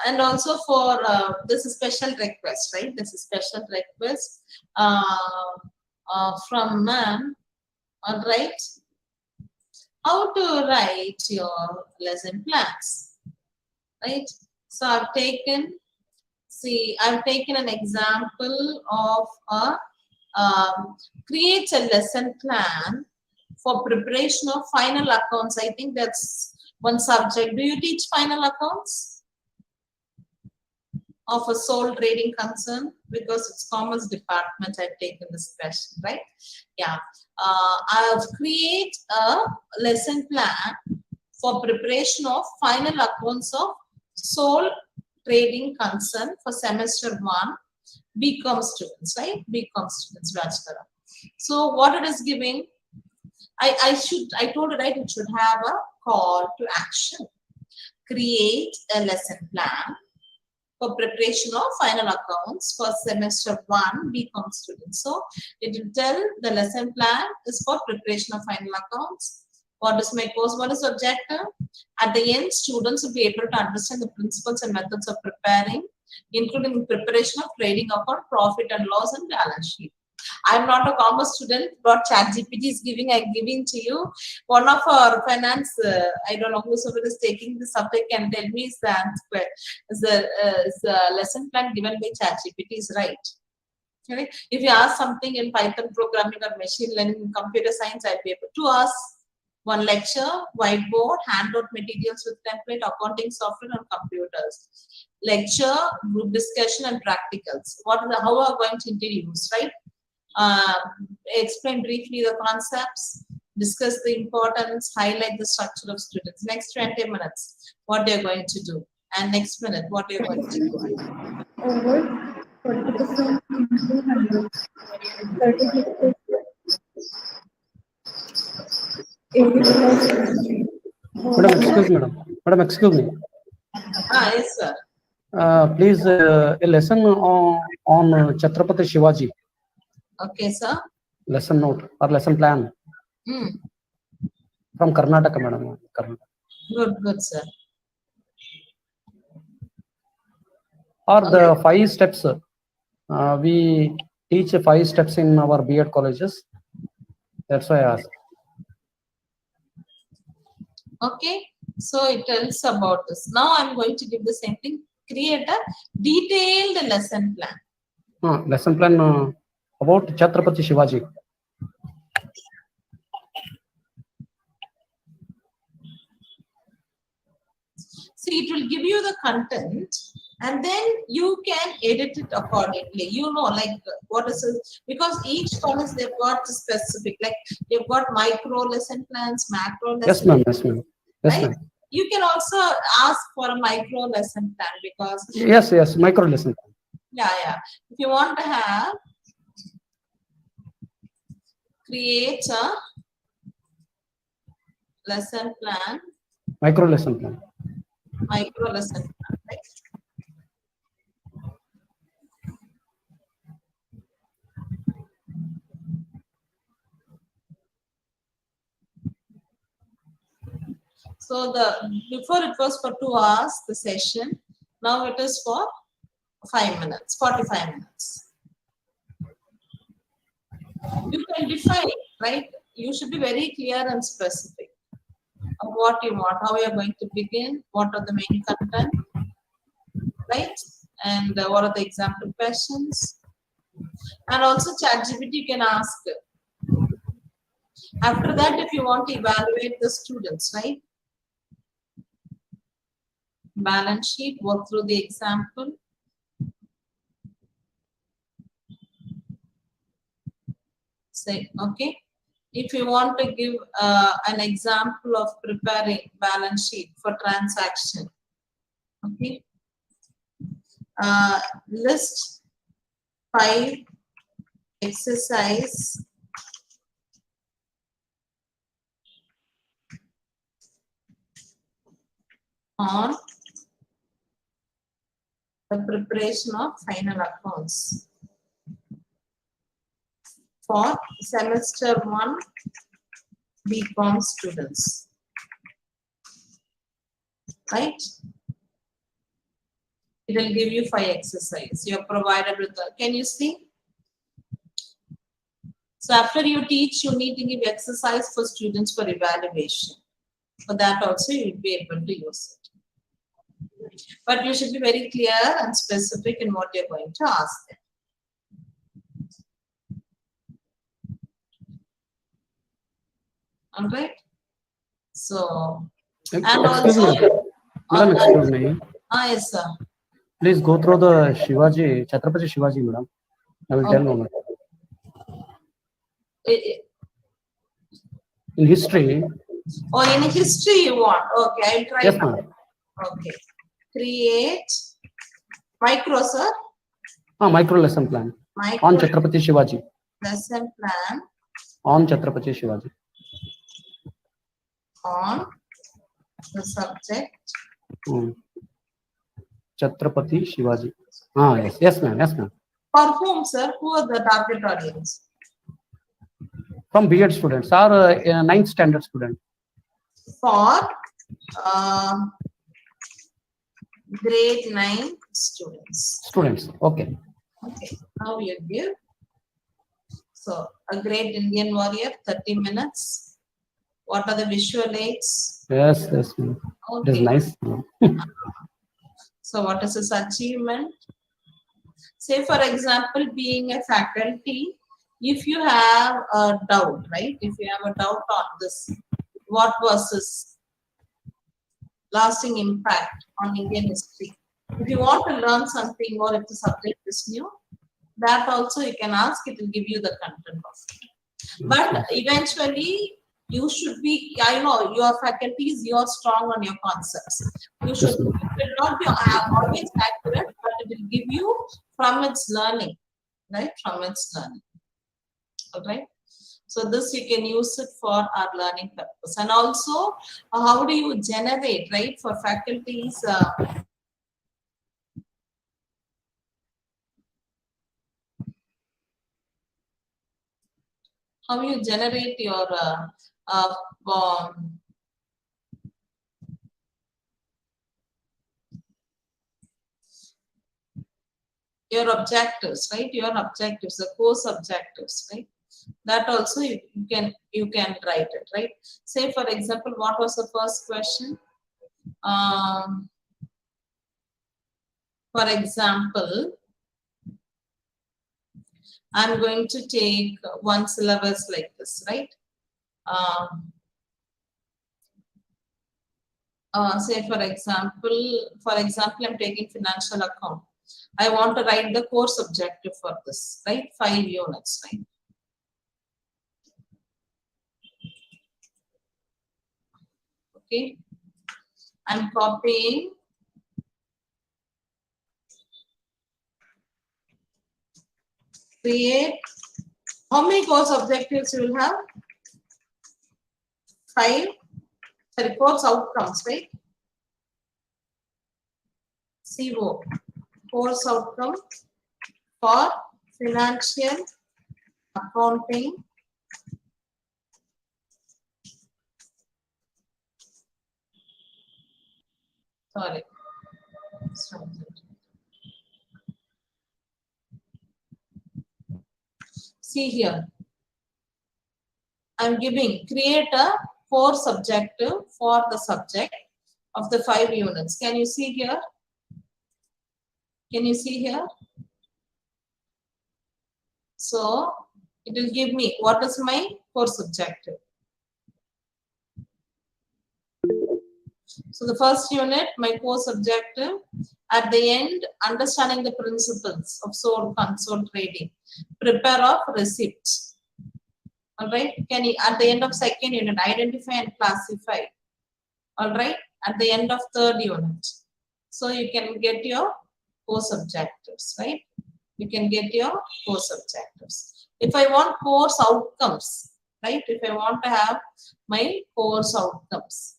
and also for this is special request, right? This is special request from ma'am. All right. How to write your lesson plans, right? So I've taken an example of create a lesson plan for preparation of final accounts. I think that's one subject. Do you teach final accounts of a sole trading concern? Because it's commerce department, I've taken this question, right? Yeah. I've create a lesson plan for preparation of final accounts of sole trading concern for semester 1 BCom students, right? BCom students, bachelor. So what it is giving, I told it, right, it should have a call to action. Create a lesson plan for preparation of final accounts for semester 1 BCom students. So it will tell the lesson plan is for preparation of final accounts. What is my course? What is the objective? At the end, students will be able to understand the principles and methods of preparing, including preparation of trading account, profit and loss, and balance sheet. I'm not a commerce student, but ChatGPT is giving, I'm giving to you. One of our finance, I don't know who's is taking the subject can tell me is the lesson plan given by ChatGPT is right. Okay? If you ask something in Python programming or machine learning, computer science, I'll be able to ask one lecture, whiteboard, handout materials with template, accounting software and computers. Lecture, group discussion and practicals. How are we going to introduce, right? Explain briefly the concepts, discuss the importance, highlight the structure of students. Next 20 minutes, what they're going to do. And next minute, what they're going to do. Over 40% into 100. 30%. 80 plus. Madam, excuse me, madam. Madam, excuse me. Yes, sir. Please, a lesson on Chhatrapati Shivaji. Okay, sir. Lesson note or lesson plan. From Karnataka, madam. Karnataka. Good, sir. Or the 5 steps. We teach 5 steps in our B.Ed colleges. That's why I asked. Okay, so it tells about this. Now I'm going to give the same thing. Create a detailed lesson plan. Lesson plan about Chhatrapati Shivaji. See, it will give you the content and then you can edit it accordingly. You know, like what is it? Because each college they've got specific, like they've got micro lesson plans, macro lesson Yes, ma'am. Yes, ma'am. Yes, right? ma'am. You can also ask for a micro lesson plan because yes, micro lesson plan. yeah. If you want to have create a lesson plan, micro lesson plan, right? So before it was for 2 hours the session, now it is for 5 minutes, 45 minutes. You can define, right? You should be very clear and specific of what you want, how you are going to begin, what are the main content, right? And what are the example questions. And also ChatGPT you can ask. After that, if you want to evaluate the students, right? Balance sheet, work through the example. Say, okay. If you want to give an example of preparing balance sheet for transaction, okay. List 5 exercise on the preparation of final accounts for semester 1 BCom students, right? It will give you 5 exercises. You are provided with the, can you see? So after you teach, you need to give exercise for students for evaluation. For that also you will be able to use it. But you should be very clear and specific in what you're going to ask them. All right. So, and excuse also, me, madam, excuse me. Yes, sir. Please go through the Shivaji, Chhatrapati Shivaji, madam. I will tell moment. In history. Oh, in history you want? Okay, I'll try. Yes, ma'am. Okay. Create micro, sir. Micro lesson plan on Chhatrapati Shivaji. Lesson plan on Chhatrapati Shivaji. On the subject. Chhatrapati Shivaji. Yes, ma'am. Yes, ma'am. For whom, sir? Who are the target audience? From B.Ed students or 9th standard student. For grade 9 students. Students, okay. Okay, now you give. So, a great Indian warrior, 30 minutes. What are the visual aids? Yes, ma'am. Okay. It is nice. So, what is his achievement? Say, for example, being a faculty, if you have a doubt, right? If you have a doubt on this, what was his lasting impact on Indian history? If you want to learn something more, if the subject is new, that also you can ask, it will give you the content of it. But eventually, you should be, I know your faculties, you are strong on your concepts. You should, it will not be always accurate, but it will give you from its learning, right? From its learning. Okay. So this you can use it for our learning purpose. And also, how do you generate, right? For faculties, how you generate your objectives, right? Your objectives, the course objectives, right? That also you can write it, right? Say for example, what was the first question? For example, I'm going to take one syllabus like this, right? Say for example, I'm taking financial account. I want to write the course objective for this, right? 5 units, right? Okay. I'm copying. Create. How many course objectives you will have? 5. Sorry, course outcomes, right? CO. Course outcome for financial accounting. Sorry. See here. I'm giving create a course objective for the subject of the 5 units. Can you see here? Can you see here? So it will give me what is my course objective. So the first unit, my course objective, at the end, understanding the principles of sold console trading, prepare of receipt. All right. Can you, at the end of second unit, identify and classify. All right. At the end of third unit. So you can get your course objectives, right? You can get your course objectives. If I want course outcomes, right? If I want to have my course outcomes.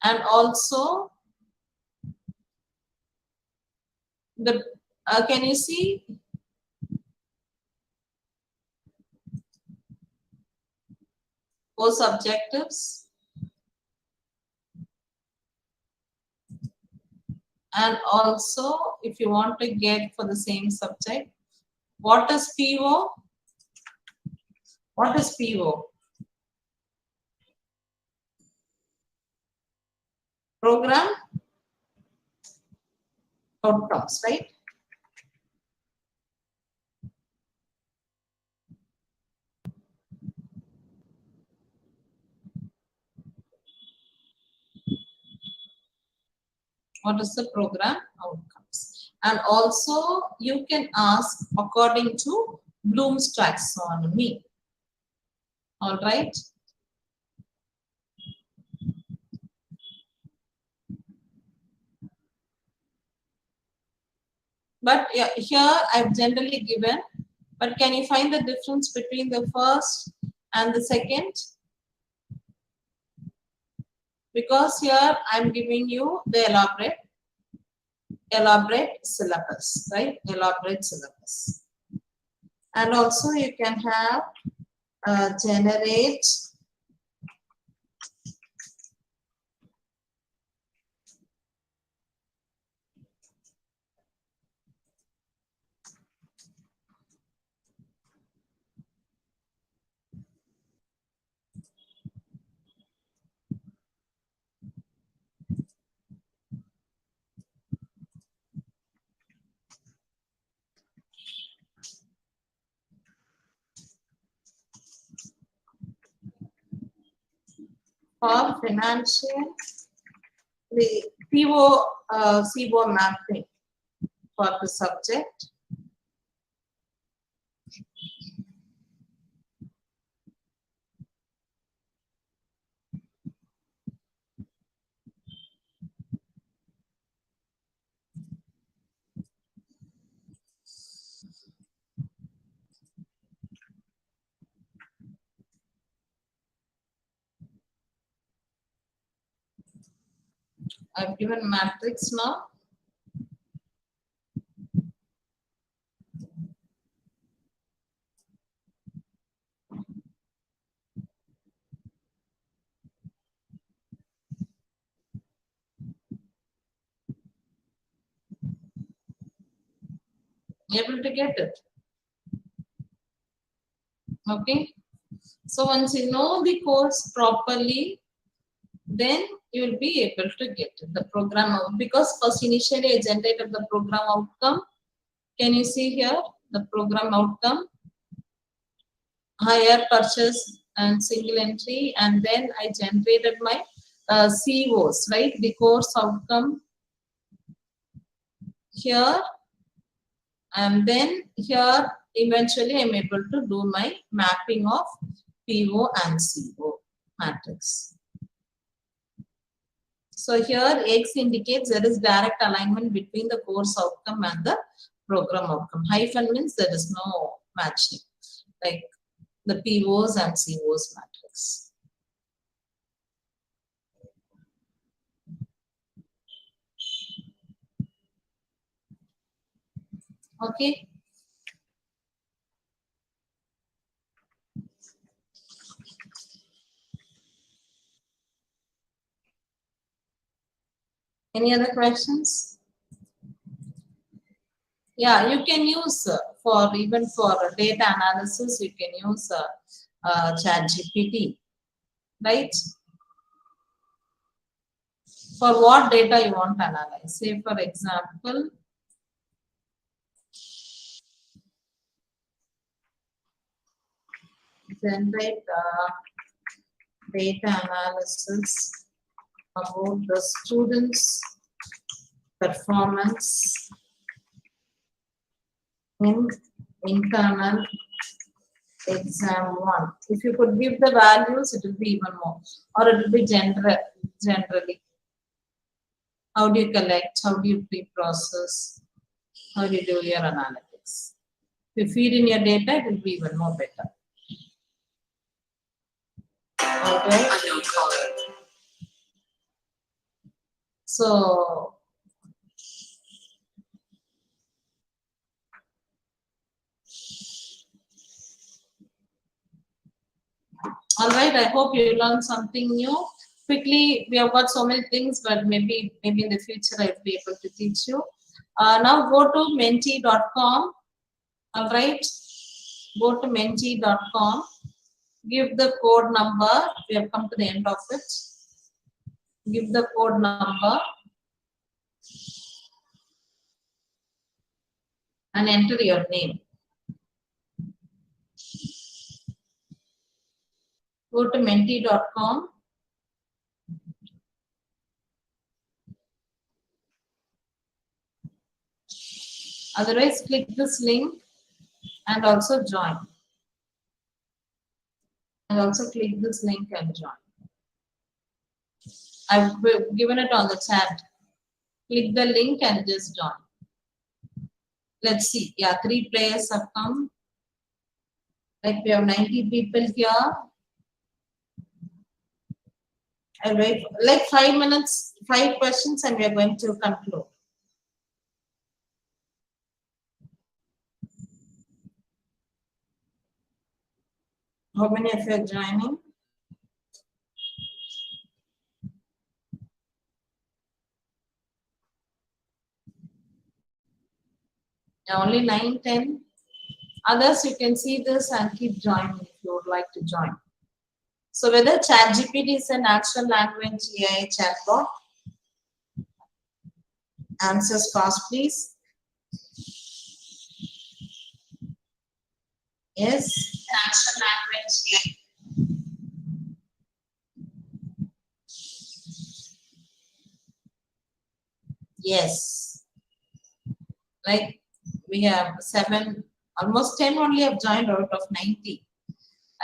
And also the can you see course objectives? And also if you want to get for the same subject, what is PO? What is PO? Program outcomes, right? What is the program outcomes? And also you can ask according to Bloom's taxonomy. All right. But yeah, here I've generally given, but can you find the difference between the first and the second? Because here I'm giving you the elaborate syllabus, right? Elaborate syllabus. And also you can have generate for financial, the CBO mapping for the subject. I've given matrix now. Able to get it? Okay. So once you know the course properly, then you will be able to get the program because first initially I generated the program outcome. Can you see here the program outcome? Hire, purchase, and single entry, and then I generated my COs, right? The course outcome here, and then here eventually I'm able to do my mapping of PO and CO matrix. So here X indicates there is direct alignment between the course outcome and the program outcome. Hyphen means there is no matching, like the POs and COs matrix. Okay. Any other questions? Yeah, you can use for even for data analysis, you can use ChatGPT, right? For what data you want to analyze. Say, for example, generate data analysis about the students' performance in internal exam 1. If you could give the values, it will be even more, or it will be generally. How do you collect? How do you pre-process? How do you do your analytics? If you feed in your data, it will be even more better. Okay. So, all right. I hope you learned something new. Quickly, we have got so many things, but maybe in the future I'll be able to teach you. Now go to menti.com. All right. Go to menti.com. Give the code number. We have come to the end of it. Give the code number and enter your name. Go to menti.com. Otherwise, click this link and also join. And also click this link and join. I've given it on the chat. Click the link and just join. Let's see. Yeah, 3 players have come. Like we have 90 people here. I'll wait like 5 minutes, 5 questions, and we are going to conclude. How many of you are joining? Yeah, only 9, 10. Others, you can see this and keep joining if you would like to join. So whether ChatGPT is a natural language AI chatbot, answers fast, please. Yes. Natural language AI. Yes. Like we have 7, almost 10 only have joined out of 90.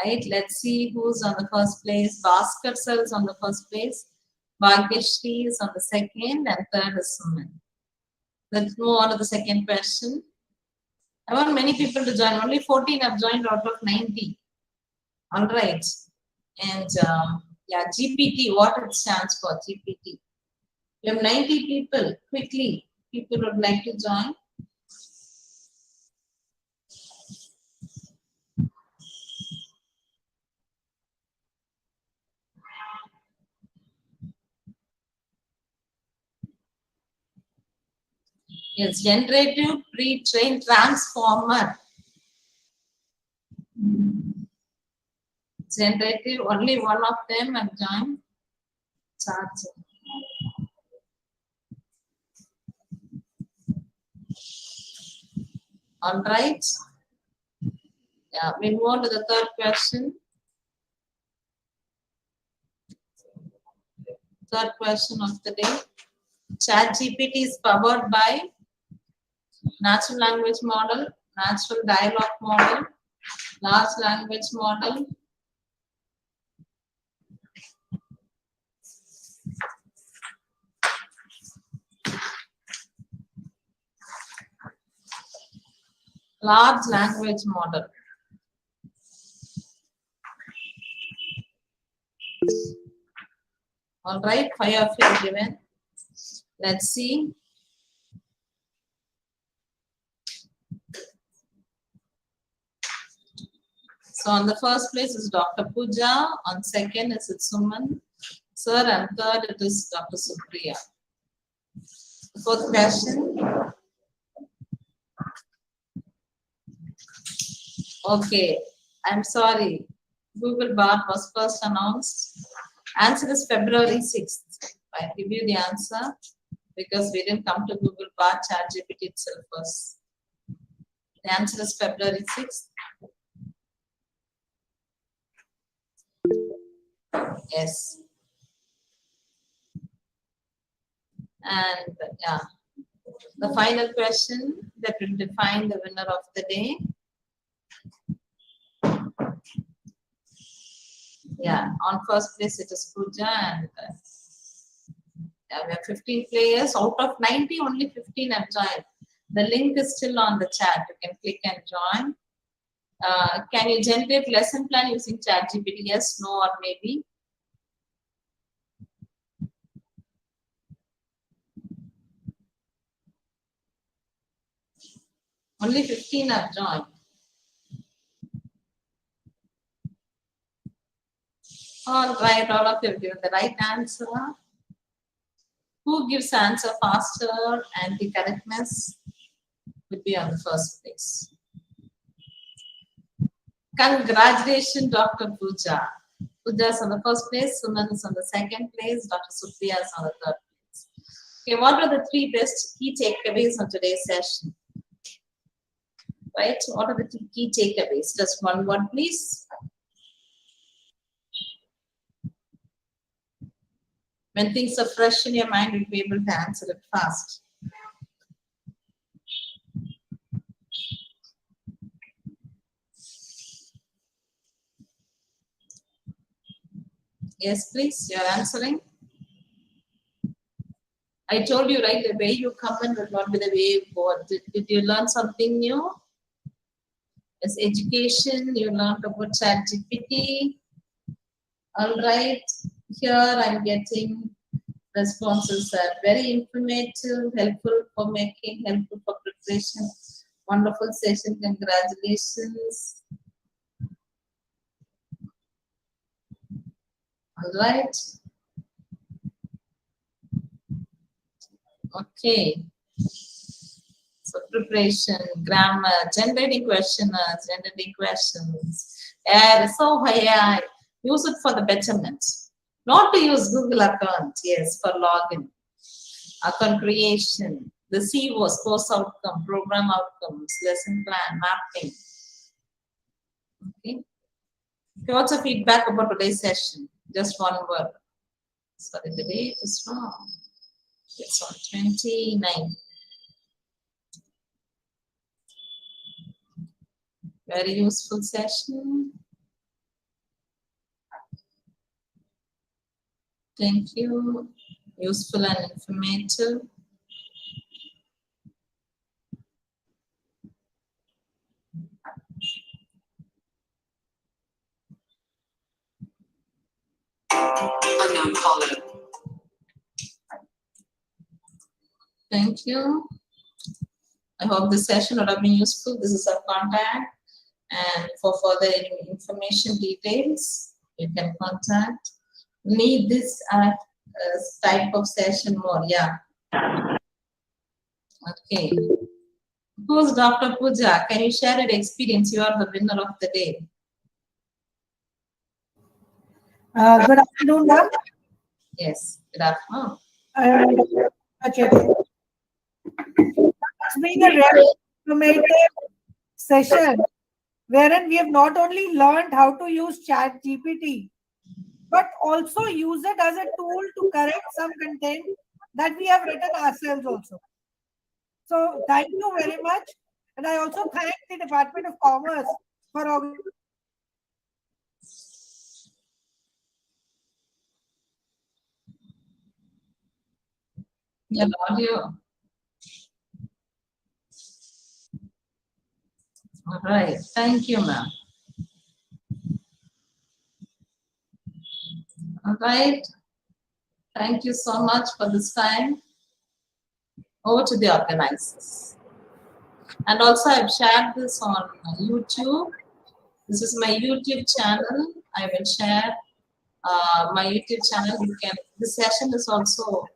Right, let's see who's on the first place. Bhaskar sir is on the first place. Bhagyashri is on the second, and third is Suman. Let's move on to the second question. I want many people to join. Only 14 have joined out of 90. All right. And yeah, GPT, what it stands for, GPT. We have 90 people. Quickly, people would like to join. Yes, generative pre-trained transformer. Generative, only one of them have joined. Charge. All right. Yeah, we move on to the third question. Third question of the day. ChatGPT is powered by natural language model, natural dialogue model, large language model, large language model. All right, 5 of you are given. Let's see. So on the first place is Dr. Pooja, on second is Suman, sir, and third it is Dr. Supriya. Fourth question. Okay, I'm sorry. Google Bart was first announced. Answer is February 6th. I give you the answer because we didn't come to Google Bart, ChatGPT itself first. The answer is February 6th. Yes. And yeah, the final question that will define the winner of the day. Yeah, on first place it is Pooja, and yeah, we have 15 players. Out of 90, only 15 have joined. The link is still on the chat. You can click and join. Can you generate lesson plan using ChatGPT? Yes, no, or maybe. Only 15 have joined. All right, all of you have given the right answer. Who gives answer faster and the correctness would be on the first place. Congratulations, Dr. Pooja. Pooja is on the first place, Suman is on the second place, Dr. Supriya is on the third place. Okay, what are the three best key takeaways on today's session? Right, what are the key takeaways? Just one word, please. When things are fresh in your mind, you'll be able to answer it fast. Yes, please, you're answering. I told you, right, the way you come in will not be the way you go. Did you learn something new? As education, you learned about ChatGPT. All right, here I'm getting responses are very informative, helpful for making, helpful for preparation. Wonderful session, congratulations. All right. Okay. So preparation, grammar, generating questionnaires, generating questions. Yeah, so yeah, use it for the betterment. Not to use Google account, yes, for login. Account creation. The C was course outcome, program outcomes, lesson plan, mapping. Okay. What's the feedback about today's session? Just one word. Sorry, the date is wrong. It's on 29. Very useful session. Thank you. Useful and informative. Unknown caller. Thank you. I hope this session would have been useful. This is our contact. And for further information details, you can contact. Need this type of session more, yeah. Okay. Who's Dr. Pooja? Can you share your experience? You are the winner of the day. Good afternoon, ma'am. Yes, good afternoon. Okay. It's been a very informative session wherein we have not only learned how to use ChatGPT, but also use it as a tool to correct some content that we have written ourselves also. So thank you very much. And I also thank the Department of Commerce for Your audio. All right. Thank you, ma'am. All right. Thank you so much for this time. Over to the organizers. And also, I've shared this on YouTube. This is my YouTube channel. I will share my YouTube channel. You can. This session is also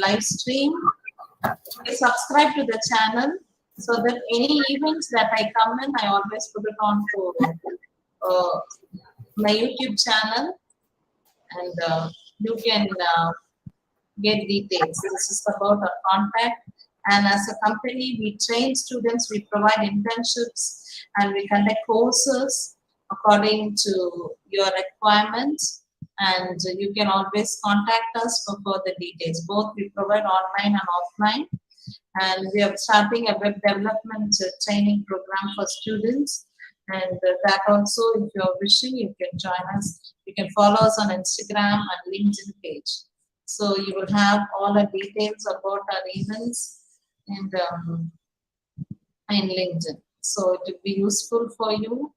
live stream. Please subscribe to the channel so that any events that I come in, I always put it on to my YouTube channel, and you can get details. This is about our contact. And as a company, we train students, we provide internships, and we conduct courses according to your requirements. And you can always contact us for further details. Both we provide online and offline. And we are starting a web development training program for students. And that also, if you're wishing, you can join us. You can follow us on Instagram and LinkedIn page. So you will have all the details about our events and in LinkedIn. So it will be useful for you.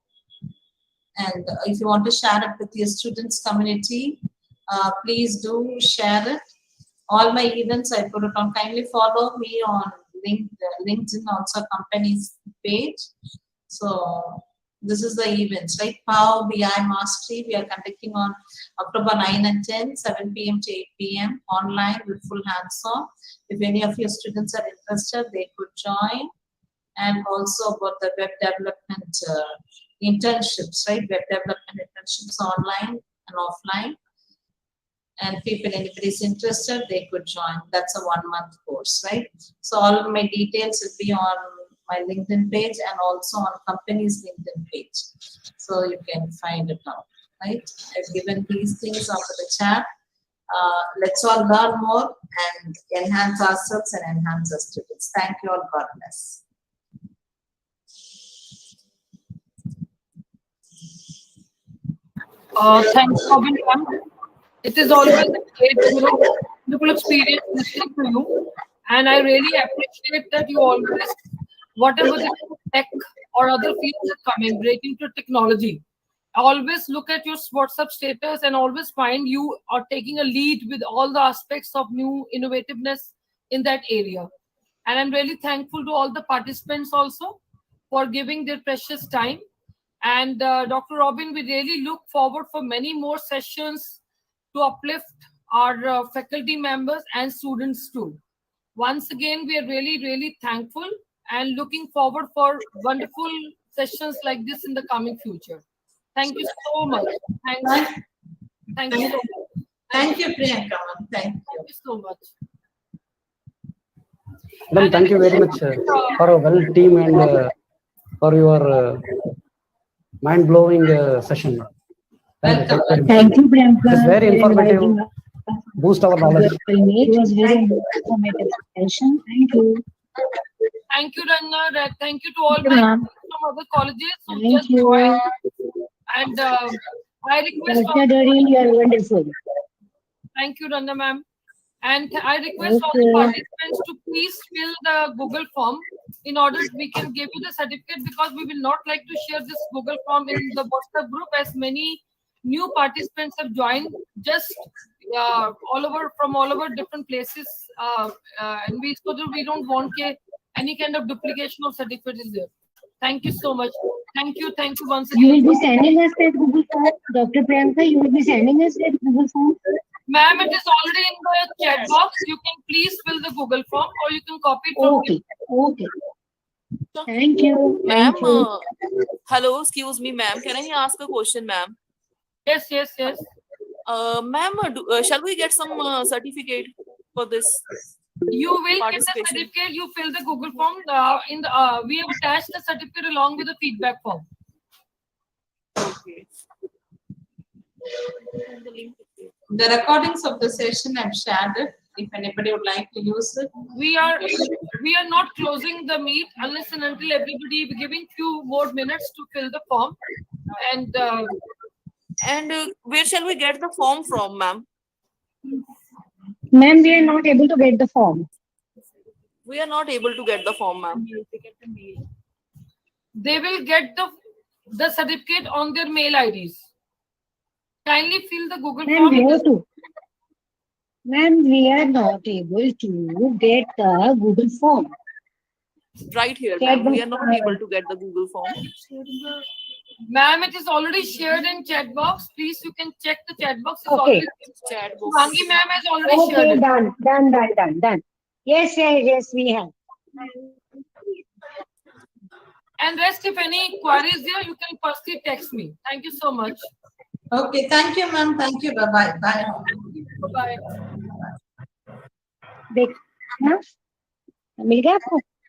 And if you want to share it with your students community, please do share it. All my events, I put it on. Kindly follow me on LinkedIn, also company's page. So this is the events, right? Power BI Mastery, we are conducting on October 9 and 10, 7 p.m. to 8 p.m. online with full hands-on. If any of your students are interested, they could join. And also about the web development internships, right? Web development internships online and offline. And people, anybody is interested, they could join. That's a 1-month course, right? So all of my details will be on my LinkedIn page and also on company's LinkedIn page. So you can find it out, right? I've given these things onto the chat. Let's all learn more and enhance ourselves and enhance our students. Thank you all. God bless. Thanks, Robin. It is always a great, wonderful experience listening to you, and I really appreciate that you always, whatever the tech or other fields are coming relating to technology, always look at your WhatsApp status and always find you are taking a lead with all the aspects of new innovativeness in that area. And I'm really thankful to all the participants also for giving their precious time. And Dr. Robin, we really look forward for many more sessions to uplift our faculty members and students too. Once again, we are really, really thankful and looking forward for wonderful sessions like this in the coming future. Thank you so much. Thank you so much. Thank you, Priyanka. Thank you. Thank you so much. Madam, thank you very much for a well team and for your mind-blowing session. Thank you. Thank you, Priyanka. It's very informative. Boost our knowledge. It was very informative session. Thank you. Thank you, Ranga. Thank you to all Thank you, my ma'am. from other colleges who Thank just you. joined. And I request all Dr.Doreen, you are wonderful. Thank you, Ranga ma'am. And I request all the Okay. participants to please fill the Google form in order we can give you the certificate, because we will not like to share this Google form in the WhatsApp group as many new participants have joined just all over from all over different places, and so that we don't want any kind of duplication of certificate is there. Thank you so much. Thank you once You again. will be sending us that Google form, Dr. Priyanka. You will be sending us that Google form. Ma'am, it is already in the chat box. You can please fill the Google form or you can copy it from Okay, okay. Thank you. Ma'am, Thank you. hello, excuse me, ma'am. Can I ask a question, ma'am? Yes, yes, yes. Ma'am, shall we get some certificate for this You will get the participation? certificate. You fill the Google form. We have attached the certificate along with the feedback form. Okay. The recordings of the session I've shared it. If anybody would like to use it. We are not closing the meet unless and until everybody is giving few more minutes to fill the form. And where shall we get the form from, ma'am? Ma'am, we are not able to get the form. We are not able to get the form, ma'am. They will get the certificate on their mail IDs. Kindly fill the Google Ma'am, form. where to? Ma'am, we are not able to get the Google form. Right here, Chat ma'am. We box. are not able to get the Google form. Ma'am, it is already shared in chat box. Please, you can check the chat box. It's Okay. already Chat box. Vangi ma'am has already shared Okay, it. done. Yes, we have. And rest, if any queries there, you can personally text me. Thank you so much. Okay, thank you, ma'am. Thank you. Bye-bye. Bye. Bye. देख ना मिल गया आपको